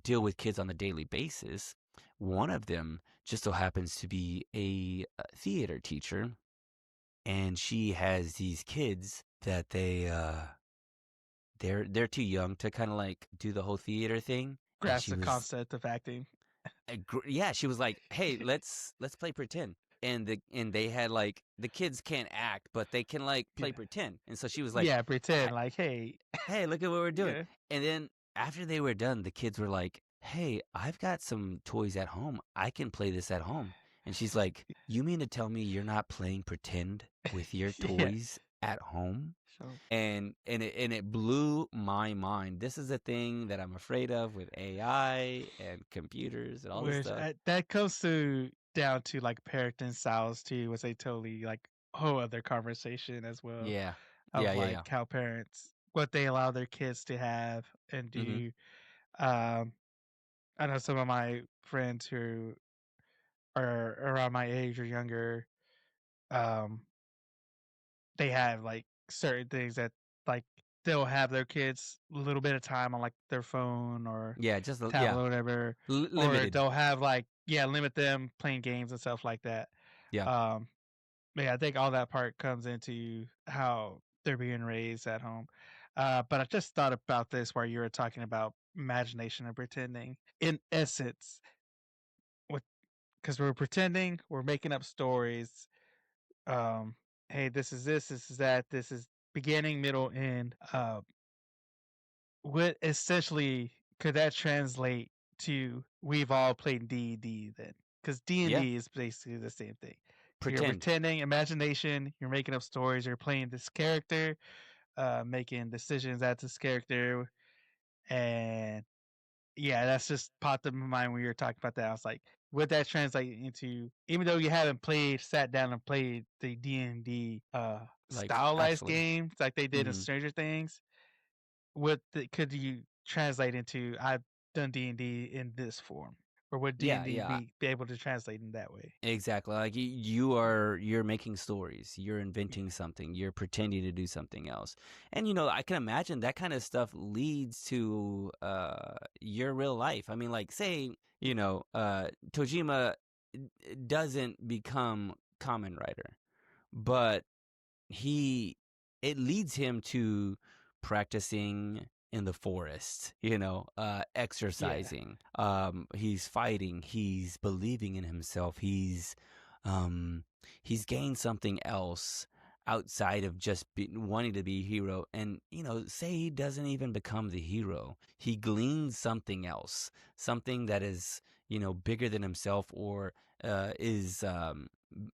deal with kids on a daily basis. One of them just so happens to be a theater teacher, and she has these kids that they're too young to kind of like do the whole theater thing. And Grasp the concept of acting. yeah, she was like, "Hey, let's play pretend." And they had like the kids can't act, but they can like Yeah. play pretend. And so she was like, Yeah, pretend like, hey. "Hey, look at what we're doing." Yeah. And then after they were done, the kids were like, "Hey, I've got some toys at home. I can play this at home." And she's like, "You mean to tell me you're not playing pretend with your Yeah. toys at home?" So, And it blew my mind. This is a thing that I'm afraid of with AI and computers and all this which stuff. that comes to down to like parenting styles too, was a totally like whole other conversation as well Yeah. of Yeah, yeah, like yeah. how parents. what they allow their kids to have and Mm-hmm. do. Um, I know some of my friends who are around my age or younger. Um, they have like certain things that like they'll have their kids a little bit of time on like their phone or Yeah, just tablet yeah, or whatever, or limited. they'll have like limit them playing games and stuff like that. Yeah, Um, but yeah, I think all that part comes into how they're being raised at home. But I just thought about this while you were talking about imagination and pretending. In essence, with because we're pretending, we're making up stories. Um, hey, this is that, this is beginning, middle, end. What essentially could that translate to? We've all played D&D then, because yeah. D&D is basically the same thing. You're Pretend. pretending imagination. You're making up stories. You're playing this character, making decisions as this character, and yeah, that's just popped up in my mind when you were talking about that. I was like, would that translate into, even though you haven't sat down and played the D&D Like stylized actually. games like they did in Mm-hmm. Stranger Things? Could you translate into, I've done D&D in this form, or would Yeah, D&D yeah. be able to translate in that way? Exactly. Like you're making stories. You're inventing something. You're pretending to do something else. And I can imagine that kind of stuff leads to your real life. I mean, like say, Tojima doesn't become Kamen Rider, but he it leads him to practicing in the forest, Yeah, exercising, he's fighting, he's believing in himself, um he's gained something else outside of just wanting to be a hero. And say he doesn't even become the hero, he gleans something else, something that is bigger than himself, or is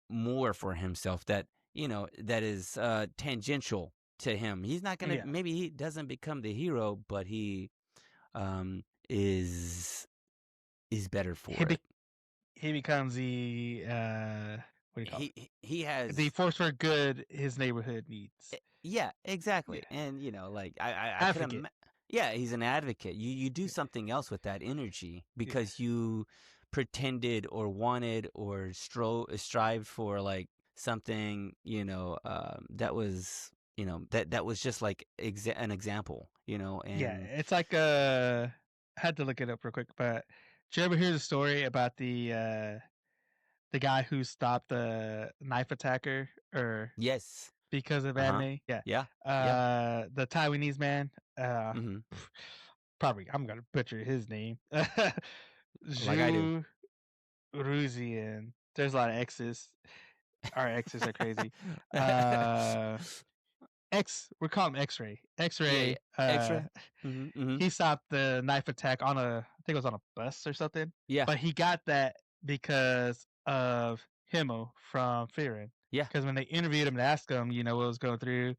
more for himself, that is tangential to him. He's not gonna, yeah. maybe he doesn't become the hero, but he um is better He for be- it. he becomes the what do you call He it? The has force for good his neighborhood needs. yeah, Yeah, exactly. And like I could advocate. yeah, he's an advocate. You do Yeah, something else with that energy yeah, because you pretended or wanted or strived for like something, that was, that was just like an example, yeah. and It's like I had to look it up real quick, but did you ever hear the story about the guy who stopped the knife attacker or yes. because of Uh-huh. anime? Yeah, Yeah. Yeah. the Taiwanese man. Mhm. Probably I'm gonna butcher his name. Like I do. Zhu Ruzian. There's a lot of X's. Our X's are crazy. Uh, we call him X-Ray. Yeah, yeah. X-Ray. Extra. Mhm. Mhm. He stopped the knife attack on I think it was on a bus or something. Yeah. But he got that because of Himmel from Fearin. Yeah. Because when they interviewed him and asked him, what was going through,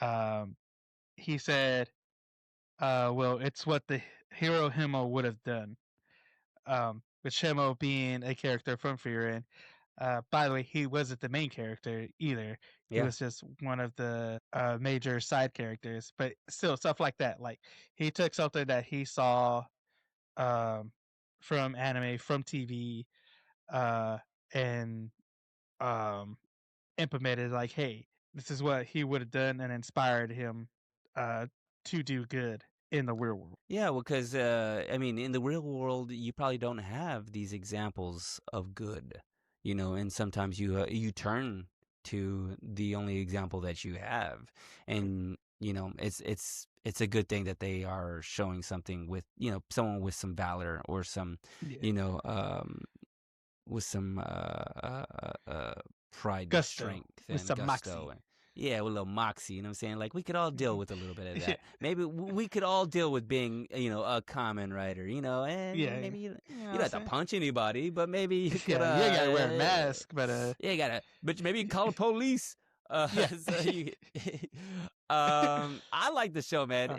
um, he said, "Well, it's what the hero Himmel would have done." With Shemo being a character from Fearin. By the way, he wasn't the main character either. He Yeah. was just one of the major side characters. But still, stuff like that. Like he took something that he saw um, from anime, from TV, uh, and um, implemented. Like, hey, this is what he would have done, and inspired him uh, to do good in the real world. Yeah, well, because I mean, in the real world, you probably don't have these examples of good, and sometimes you turn to the only example that you have, and it's a good thing that they are showing something with someone with some valor, or some Yeah, you know um with some pride and gusto strength with and some gusto, moxie. and yeah, with a little moxie. You know what I'm saying? Like we could all deal with a little bit of Yeah, that. Maybe we could all deal with being a common writer. And yeah, maybe you know what you I'm don't have to saying? punch anybody, but maybe you could Yeah, you ain't gotta wear a mask, but yeah, you gotta, but maybe you call the police. yeah. So you, I like the show, man. Uh,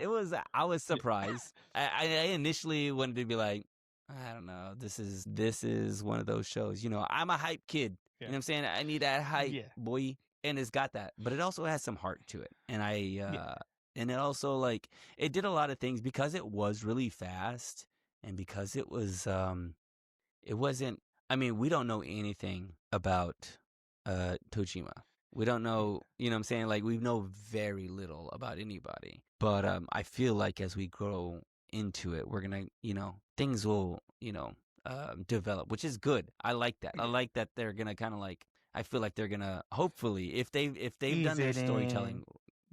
I was yeah, surprised. I initially wanted to be like, I don't know. This is one of those shows. I'm a hype kid. You yeah, know what I'm saying? I need that hype, yeah, boy, and it's got that, but it also has some heart to it. And I yeah. And it also like it did a lot of things because it was really fast and because it wasn't. I mean, we don't know anything about Tojima. We don't know, you know what I'm saying? Like we know very little about anybody. But I feel like as we grow into it, we're gonna, things will, develop, which is good. I like that. I Yeah. like that they're gonna kind of like. I feel like they're gonna hopefully if they've done Ease their it in. storytelling,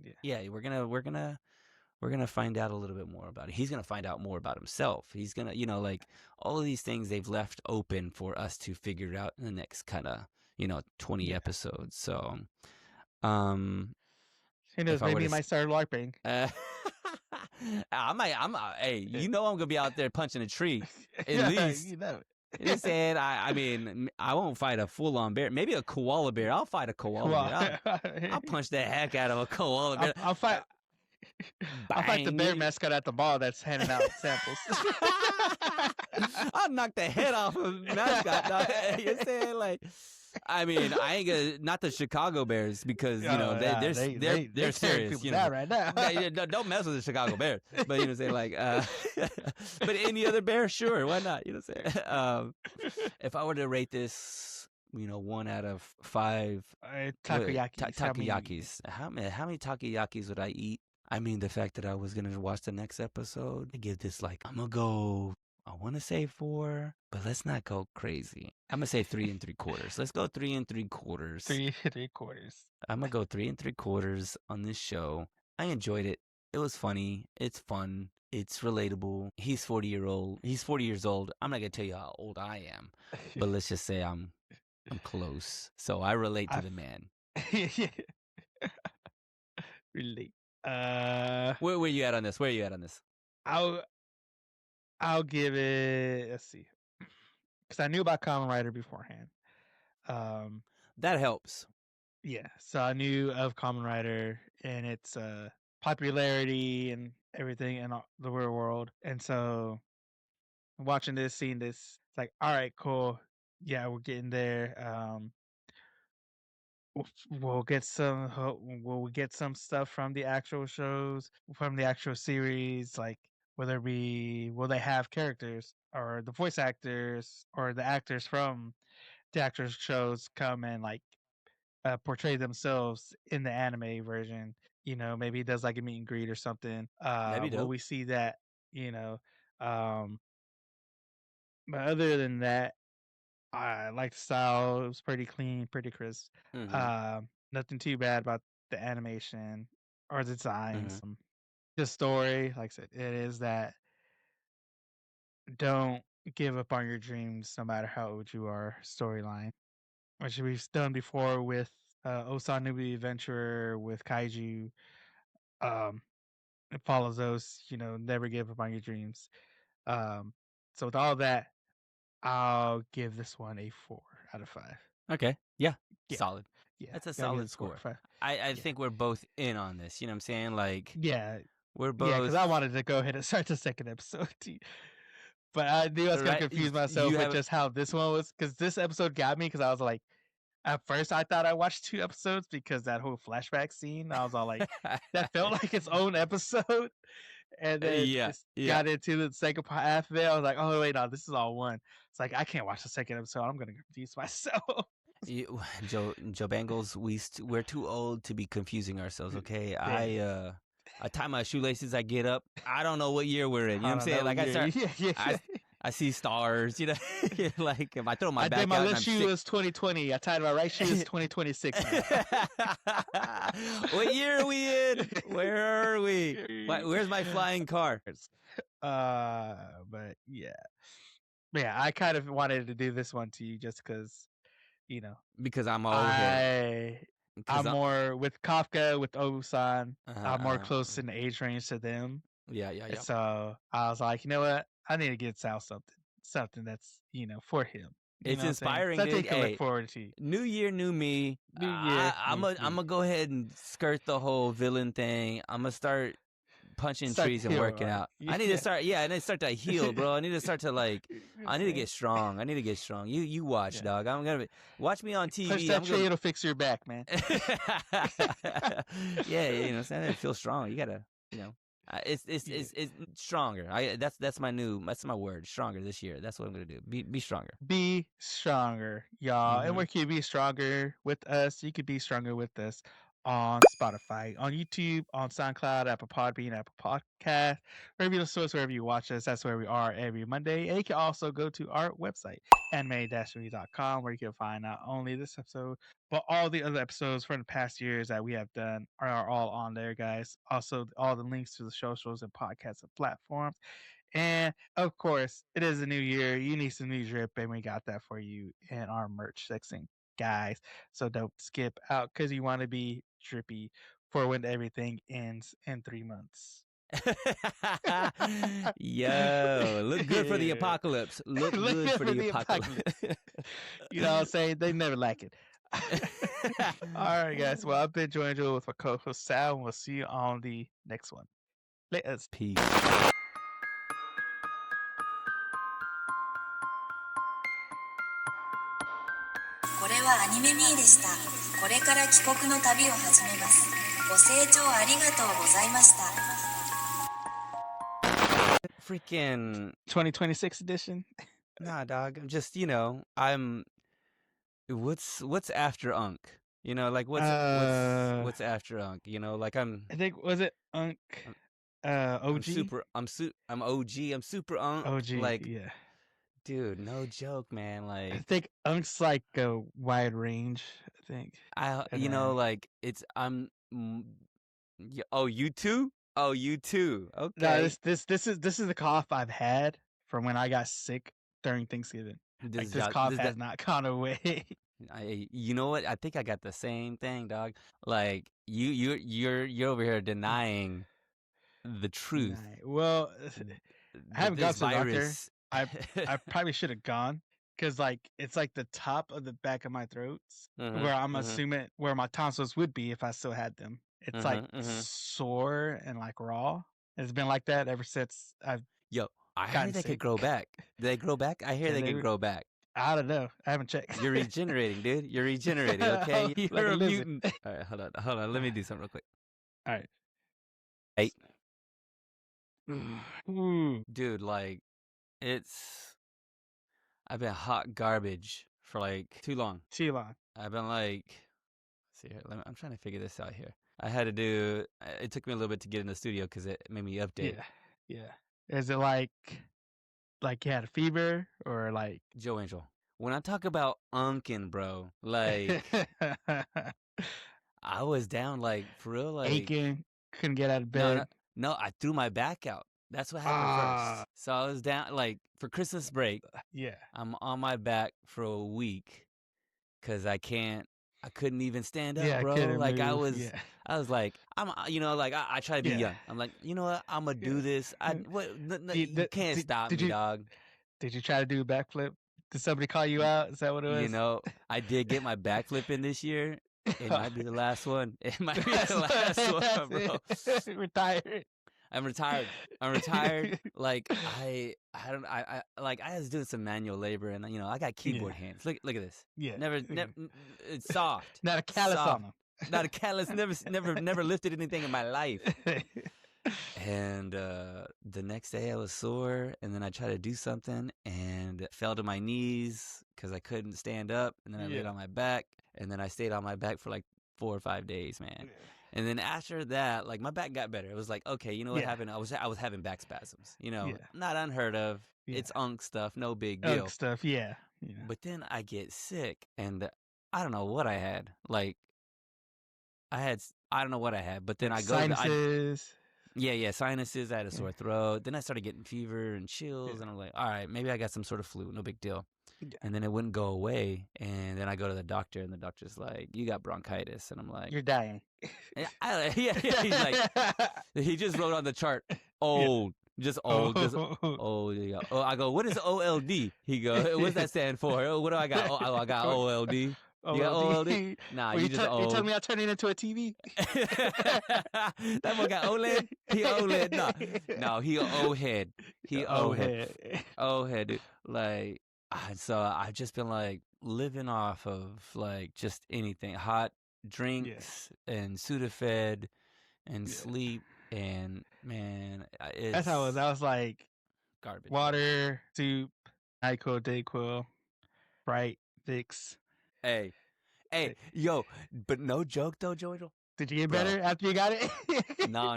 Yeah. yeah, we're gonna find out a little bit more about it. He's gonna find out more about himself. He's gonna, like all of these things they've left open for us to figure out in the next kind of, 20 Yeah. episodes. So, um, Who if knows? I were Maybe to, he might start LARPing. uh, hey, I'm gonna be out there punching a tree at Yeah, least. you know. You know what I'm saying? I mean, I won't fight a full on bear. Maybe a koala bear. I'll fight a Come koala on. bear. I'll punch the heck out of a koala bear. I'll fight. I'll fight the bear Bang. mascot at the mall that's handing out samples. I'll knock the head off of a mascot. Dog. You're saying like, I mean, I ain't gonna not the Chicago Bears because Nah, they're they tearing serious. people down right now. Don't mess with the Chicago Bears. But say like, but any other bear, sure, why not? You know what I'm saying? If I were to rate this, 1 out of 5 Takoyakis. takoyakis, how many takoyakis would I eat? I mean, the fact that I was gonna watch the next episode, I give this like I'm gonna go. I want to say 4, but let's not go crazy. I'm gonna say 3 3/4. Let's go 3 3/4. 3 3/4. I'm gonna go 3 3/4 on this show. I enjoyed it. It was funny. It's fun. It's relatable. He's 40-year-old. He's 40 years old. I'm not gonna tell you how old I am, but let's just say I'm close. So I relate to the man. Relate. Where you at on this? Where are you at on this? I'll give it. Let's see, because I knew about Kamen Rider beforehand. That helps. Yeah, so I knew of Kamen Rider and its popularity and everything in the real world, and so watching this, seeing this, it's like, all right, cool. Yeah, we're getting there. We'll get some. We'll get some stuff from the actual shows, from the actual series. Like, whether will they have characters or the voice actors or the actors from the actors shows come and like portray themselves in the anime version. Maybe he does like a meet and greet or something. That'd be Will dope. we see that? You know, um, but other than that, I like the style. It was pretty clean, pretty crisp. Mm-hmm. Nothing too bad about the animation or the designs. Mm-hmm. The story, like I said, it is that don't give up on your dreams no matter how old you are storyline, which we've done before with Osan Nubi Adventurer, with Kaiju. Um, it follows those, never give up on your dreams. Um, so with all that, I'll give this one a 4 out of 5. Okay. Yeah. Yeah, Solid. yeah, That's a gotta give solid this 4 out score. of 5. I Yeah, think we're both in on this. You know what I'm saying? Like yeah, we're yeah. Because I both wanted to go ahead and start the second episode, but I knew I was gonna right. confuse myself You with have just how this one was. Because this episode got me. Because I was like, at first I thought I watched 2 episodes because that whole flashback scene. I was all like, that felt like its own episode. And then yeah, just yeah. got into the second half of it. I was like, oh wait, no, this is all one. It's like I can't watch the second episode. I'm gonna confuse myself. Joe Bangles, we're too old to be confusing ourselves. Okay, Yeah, I tie my shoelaces. I get up. I don't know what year we're in. You know I what I'm don't saying? know. Like I start. Yeah, yeah, I yeah. I see stars. You know, like if I throw my I did back my out and left I'm shoe sick. is 2020. I tied my right shoe is 2026 now. What year are we in? Where are we? Where's my flying car? But yeah, I kind of wanted to do this one to you just because, you know, Because I'm old head. I Because I'm more with Kafka, with Obusan. I'm more uh, close in the age range to them. yeah, yeah, yeah. So I was like, you know what? I need to get Sal something that's for him. You It's know what I'm saying? inspiring, Something he dude. can look Hey, forward to. new year, new me. New year, I'm new a, I'm me. gonna go ahead and skirt the whole villain thing. I'm gonna start punching Start trees to and heal, working right? out. I need to start. Yeah, I need to start to heal, bro. I need to start to like. I need to Man. get strong. I need to get strong. You watch, Yeah. dog. I'm gonna watch me on Push TV. that I'm tree, gonna. it'll fix your back, man. Yeah, you know, I feel strong. You gotta, you know, Yeah. it's stronger. That's my word. Stronger this year. That's what I'm gonna do. Be stronger. Be stronger, y'all. And Mm-hmm. where can you be stronger with us? You could be stronger with us on Spotify, on YouTube, on SoundCloud, Apple Podbean, Apple Podcast, wherever you listen to us, wherever you watch us. That's where we are every Monday. And you can also go to our website, anime-movie.com, where you can find not only this episode, but all the other episodes from the past years that we have done are all on there, guys. Also, all the links to the socials and podcasts and platforms. And of course, it is a new year. You need some new drip, and we got that for you in our merch section, guys. So don't skip out because you want to be drippy for when everything ends in 3 months. Yo, look good for the apocalypse. Look good for the apocalypse. You know what I'm saying? They never like it. All right, guys. Well, I've been joined with my co-host Sal, and we'll see you on the next one. Let us. Peace. これはアニメミーでした。これから帰国の旅を始めます。ご清聴ありがとうございました。Freaking 2026 edition. nah, dog. I'm just, you know, what's after Unk? You know, like what's after Unk? You know, like I think was it Unk OG? I'm OG. I'm super Unk. OG, like, yeah. dude, no joke, man. I Like, think Unk's like a wide range. I think. you know, like you too? Oh, you too. No, Okay. this is the cough I've had from when I got sick during Thanksgiving. Like this cough has not gone away. You know what? I think I got the same thing, dog. Like you're over here denying the truth. Well, I haven't gone to the doctor. I probably should have gone because like it's like the top of the back of my throat where I'm assuming where my tonsils would be if I still had them. It's like sore and like raw. It's been like that ever since I've. Yo, I heard they could grow back. Do they grow back? I hear they can grow back. I don't know. I haven't checked. You're regenerating, dude. You're regenerating, okay? You're like a mutant. All right, hold on. Let me do something real quick. All right. Hey. Ooh. Dude, like, I've been hot garbage for like too long. Too long. I've been like, see here, I'm trying to figure this out here. I had to do, it took me a little bit to get in the studio because it made me update. Yeah. Is it like you had a fever or like? Joe Angel. When I talk about unkin, bro, like, I was down, like, for real, like. Aching, couldn't get out of bed. No, I threw my back out. That's what happened first. So I was down, like, for Christmas break. Yeah. I'm on my back for a week because I couldn't even stand up, bro. Like, move. I was like, I try to be young. I'm like, you know what? I'm going to do this. You can't stop me, dog. Did you try to do a backflip? Did somebody call you out? Is that what it was? You know, I did get my backflip in this year. It might be the last one. It might be the last one, bro. Retired. I'm retired. Like I was doing some manual labor, and you know I got keyboard hands. Look at this. Yeah. Never. It's soft. Not a callus on them. Not a callus. Never lifted anything in my life. And the next day I was sore, and then I tried to do something and fell to my knees because I couldn't stand up, and then I laid on my back, and then I stayed on my back for like 4 or 5 days, man. Yeah. And then after that, like my back got better. It was like, okay, you know what happened? I was having back spasms. You know, not unheard of. Yeah. It's Unk stuff, no big deal. Unk stuff, yeah. But then I get sick, and I don't know what I had. Like, I don't know what I had. But then I go sinuses. Sinuses. I had a sore throat. Then I started getting fever and chills, and I'm like, all right, maybe I got some sort of flu. No big deal. And then it wouldn't go away, and then I go to the doctor, and the doctor's like, "You got bronchitis," and I'm like, "You're dying." He's like, he just wrote on the chart, old, just old, just old. Oh, I go, "What is OLD?" He goes, "What's that stand for?" What do I got? Oh, I got OLD. You got OLD. OLED? Nah, Well, you just you telling old. me I turned it into a TV? That boy got OLED. He OLED. No, he a old head. He Oh, old head. head. Old head, dude. Like, so I've just been like living off of like just anything, hot drinks and Sudafed and Yeah. sleep, and man, it's That's how it was. I was like garbage. water, soup, NyQuil, DayQuil, Bright, Vicks. Hey, yo, but no joke though, Jojo. Did you get Bro. better after you got it? No.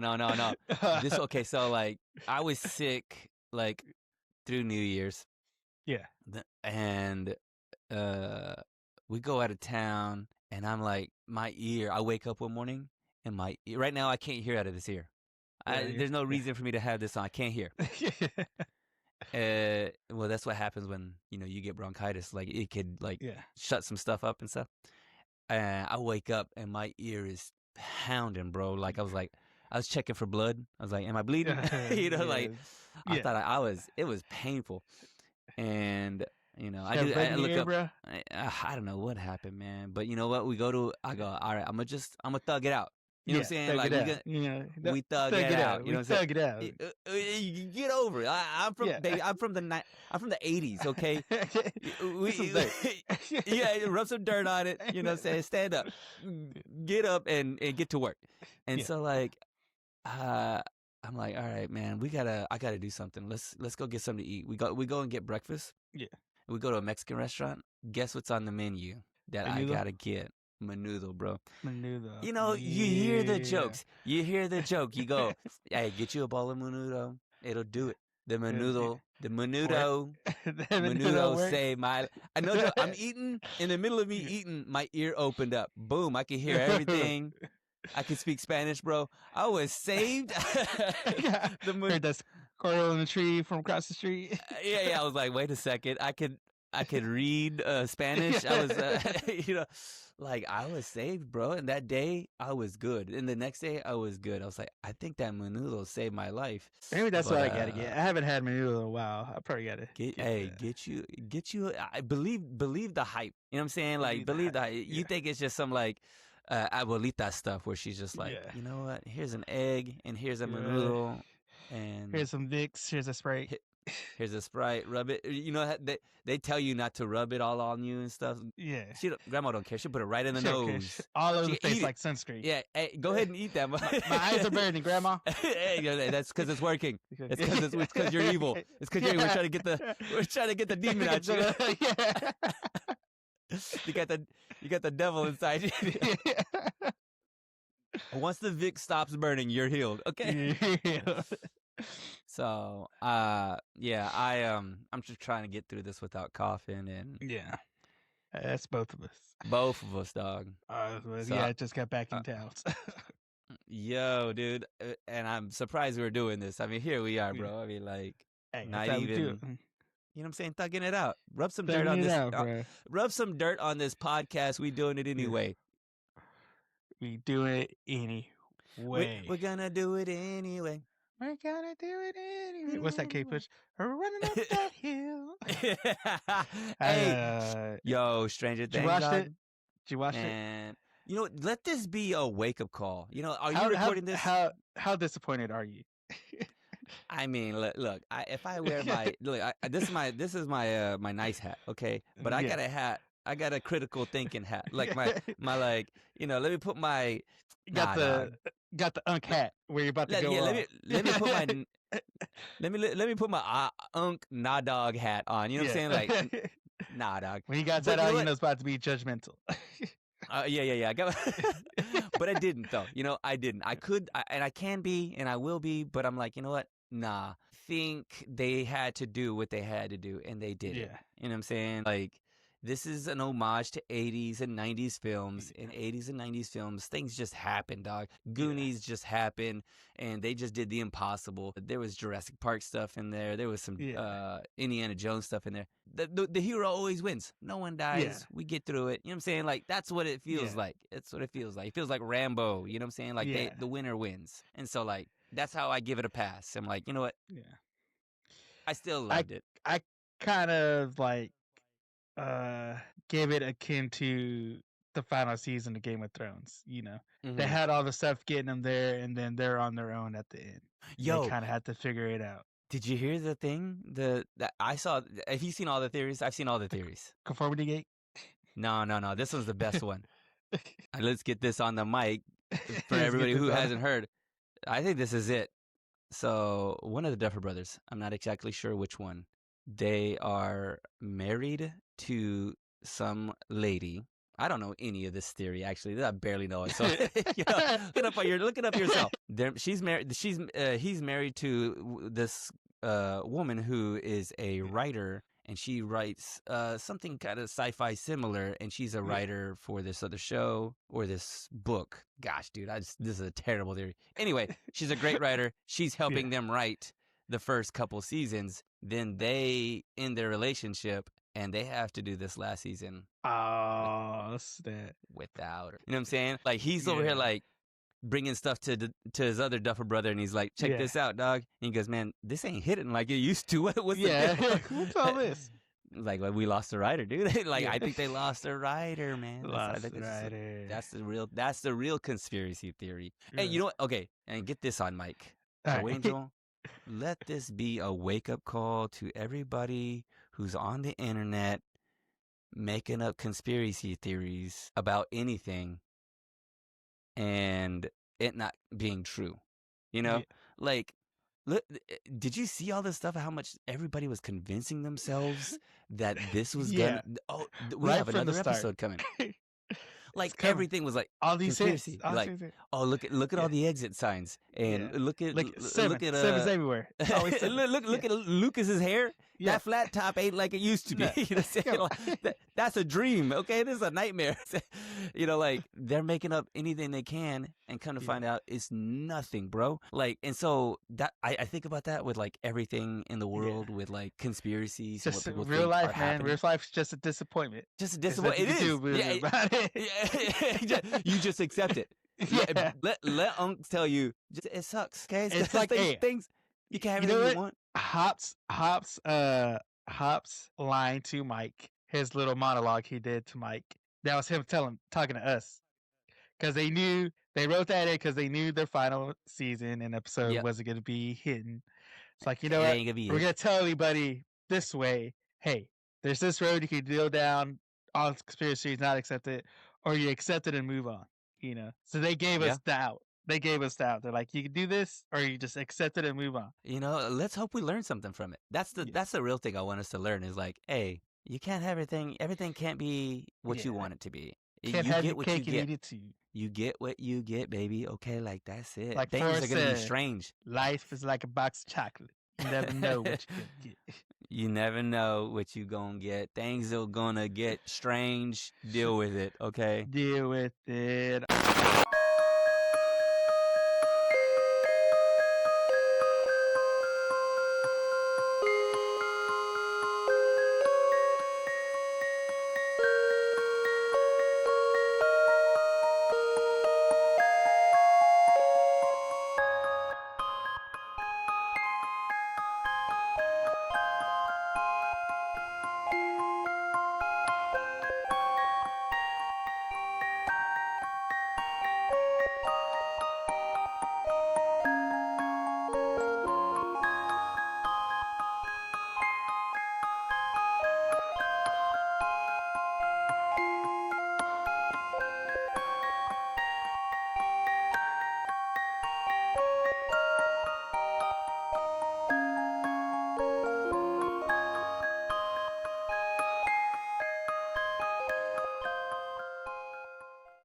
This okay. So like, I was sick like through New Year's. Yeah. And we go out of town, and I'm like, my ear. I wake up one morning, and my ear, right now I can't hear out of this ear. There's no reason for me to have this on. I can't hear. Well, that's what happens when you get bronchitis. Like it could shut some stuff up and stuff. And I wake up and my ear is pounding, bro. Like I was checking for blood. I was like, am I bleeding? Like I thought I was. It was painful. And I look up. Bro? I don't know what happened, man. But you know what? I go, all right. I'm gonna thug it out. You know what I'm saying? Like we thug it out. You know what I'm saying? Thug it out. You get over it. I'm from I'm from the 80s. Okay. Rub some dirt on it. You know what I'm saying? Stand up, get up, and get to work. And so like, I'm like, all right, man, I gotta do something. Let's go get something to eat. We go and get breakfast. Yeah. We go to a Mexican restaurant. Guess what's on the menu that I gotta get? Menudo, bro. Menudo. You hear the jokes. You hear the joke. You go, hey, get you a bowl of menudo. It'll do it. The menudo saved my. I know. I'm eating. In the middle of me eating, my ear opened up. Boom! I can hear everything. I can speak Spanish, bro. I was saved. Heard that squirrel in the tree from across the street. Yeah. I was like, wait a second. I could read Spanish. I was, like I was saved, bro. And that day I was good. And the next day I was good. I was like, I think that menudo saved my life. Maybe that's what I gotta get. I haven't had menudo in a while. I probably gotta get you. I believe the hype. You know what I'm saying? Like believe the hype. Yeah. You think it's just some like abuelita stuff where she's just like, you know what? Here's an egg and here's a menudo and here's some Vicks. Here's a Sprite. Here's a Sprite. Rub it. You know they tell you not to rub it all on you and stuff. Yeah. Grandma don't care. She'll put it right in the nose. All over the face like sunscreen. Yeah. Hey, go ahead and eat that. My eyes are burning, Grandma. Hey, that's because it's working. It's because you're evil. It's because we're trying to get the demon out you. Yeah. You got the devil inside you. Once the Vic stops burning, you're healed. Okay. So, I'm just trying to get through this without coughing and that's both of us. Both of us, dog. I just got back in town. Yo, dude, and I'm surprised we're doing this. I mean, here we are, bro. I mean, like, not even. You know what I'm saying? Thugging it out. Rub some dirt on this. Rub some dirt on this podcast. We doing it anyway. We doing it anyway. We're gonna do it anyway. We're gonna do it anyway. What's that K-Push? We're running up that hill. Hey, yo, Stranger Things. Did you watch it? You know, let this be a wake-up call. You know, are you recording this? How disappointed are you? I mean, look. If I wear my this is my my nice hat, okay? But I got a hat. I got a critical thinking hat, like my like. Let me put my. Got the unk hat where you're about to go. Let me put my let me put my unk nah dog hat on. You know what I'm saying? Like nah dog. When you got that on, it's about to be judgmental. Yeah. I got, but I didn't though. I didn't. I could, and I can be, and I will be. But I'm like, you know what? Nah. Think they had to do what they had to do, and they did it. You know what I'm saying? Like. This is an homage to 80s and 90s films. In 80s and 90s films, things just happened, dog. Goonies just happened, and they just did the impossible. There was Jurassic Park stuff in there. There was some Indiana Jones stuff in there. The hero always wins. No one dies. Yeah. We get through it. You know what I'm saying? Like, that's what it feels like. It's what it feels like. It feels like Rambo. You know what I'm saying? Like, the winner wins. And so, like, that's how I give it a pass. I'm like, you know what? Yeah. I still loved it. I kind of, like, give it akin to the final season of Game of Thrones. You know, they Mhm. had all the stuff getting them there, and then they're on their own at the end. And they Yo, kind of had to figure it out. did you hear the thing? That I saw. Have you seen all the theories? I've seen all the theories. Conformity gate. No. This one's the best one. Let's get this on the mic for Let's everybody get who this on. hasn't heard. I think this is it. So one of the Duffer Brothers, I'm not exactly sure which one. They are married to some lady. I don't know any of this theory actually. I barely know it. So look it up yourself. She's married. He's married to this woman who is a writer, and she writes something kind of sci-fi similar, and she's a writer for this other show or this book. Gosh, dude, this is a terrible theory. Anyway, she's a great writer. She's helping them write the first couple seasons. Then they end their relationship, and they have to do this last season Oh, snap. without her. You know what I'm saying? Like he's over here like bringing stuff to his other Duffer brother, and he's like, "Check this out, dog." And he goes, "Man, this ain't hitting like it used to. What's the deal?" What's all this? Like, well, we lost a writer, dude. Like, I think they lost a writer, man. That's the real conspiracy theory. Hey, you know what? Okay, and get this on Mike. All right. Angel, let this be a wake-up call to everybody who's on the internet making up conspiracy theories about anything and it not being true. You know? Yeah. Like, look, did you see all this stuff? How much everybody was convincing themselves that this was gonna? Oh, we have another episode coming. Like everything was like all these conspiracy. hits. Like, oh, look at all the exit signs, and look at Seven's everywhere. Look at Lucas's hair. Yeah. That flat top ain't like it used to be. No. You know, that's a dream. Okay, this is a nightmare. You know, like they're making up anything they can, and come to find out it's nothing, bro. Like, and so that I think about that with like everything in the world with like conspiracies. Just and what real people life, think are man. happening. Real life's just a disappointment. Just a disappointment. It is. You just accept it. Yeah. Let Unc tell you it sucks. Okay, It's like things you can't have anything you want. Hop's line to Mike, his little monologue he did to Mike. That was him talking to us, because they wrote that in because they knew their final season and episode wasn't going to be hidden. It's like, you know what? We're going to tell everybody this way. Hey, there's this road you can go down. All conspiracies not accept it, or you accept it and move on. You know, so they gave us doubt. They're like, you can do this, or you just accept it and move on. You know, let's hope we learn something from it. That's the real thing I want us to learn is like, hey, you can't have everything. Everything can't be what you want it to be. Can't you have get your what cake you and get. eat it too. You get what you get, baby. Okay, like that's it. Like things Forrest are gonna be said, strange. Life is like a box of chocolate. You never know what you're gonna get. You never know what you gonna get. Things are gonna get strange. Deal with it, okay? Deal with it.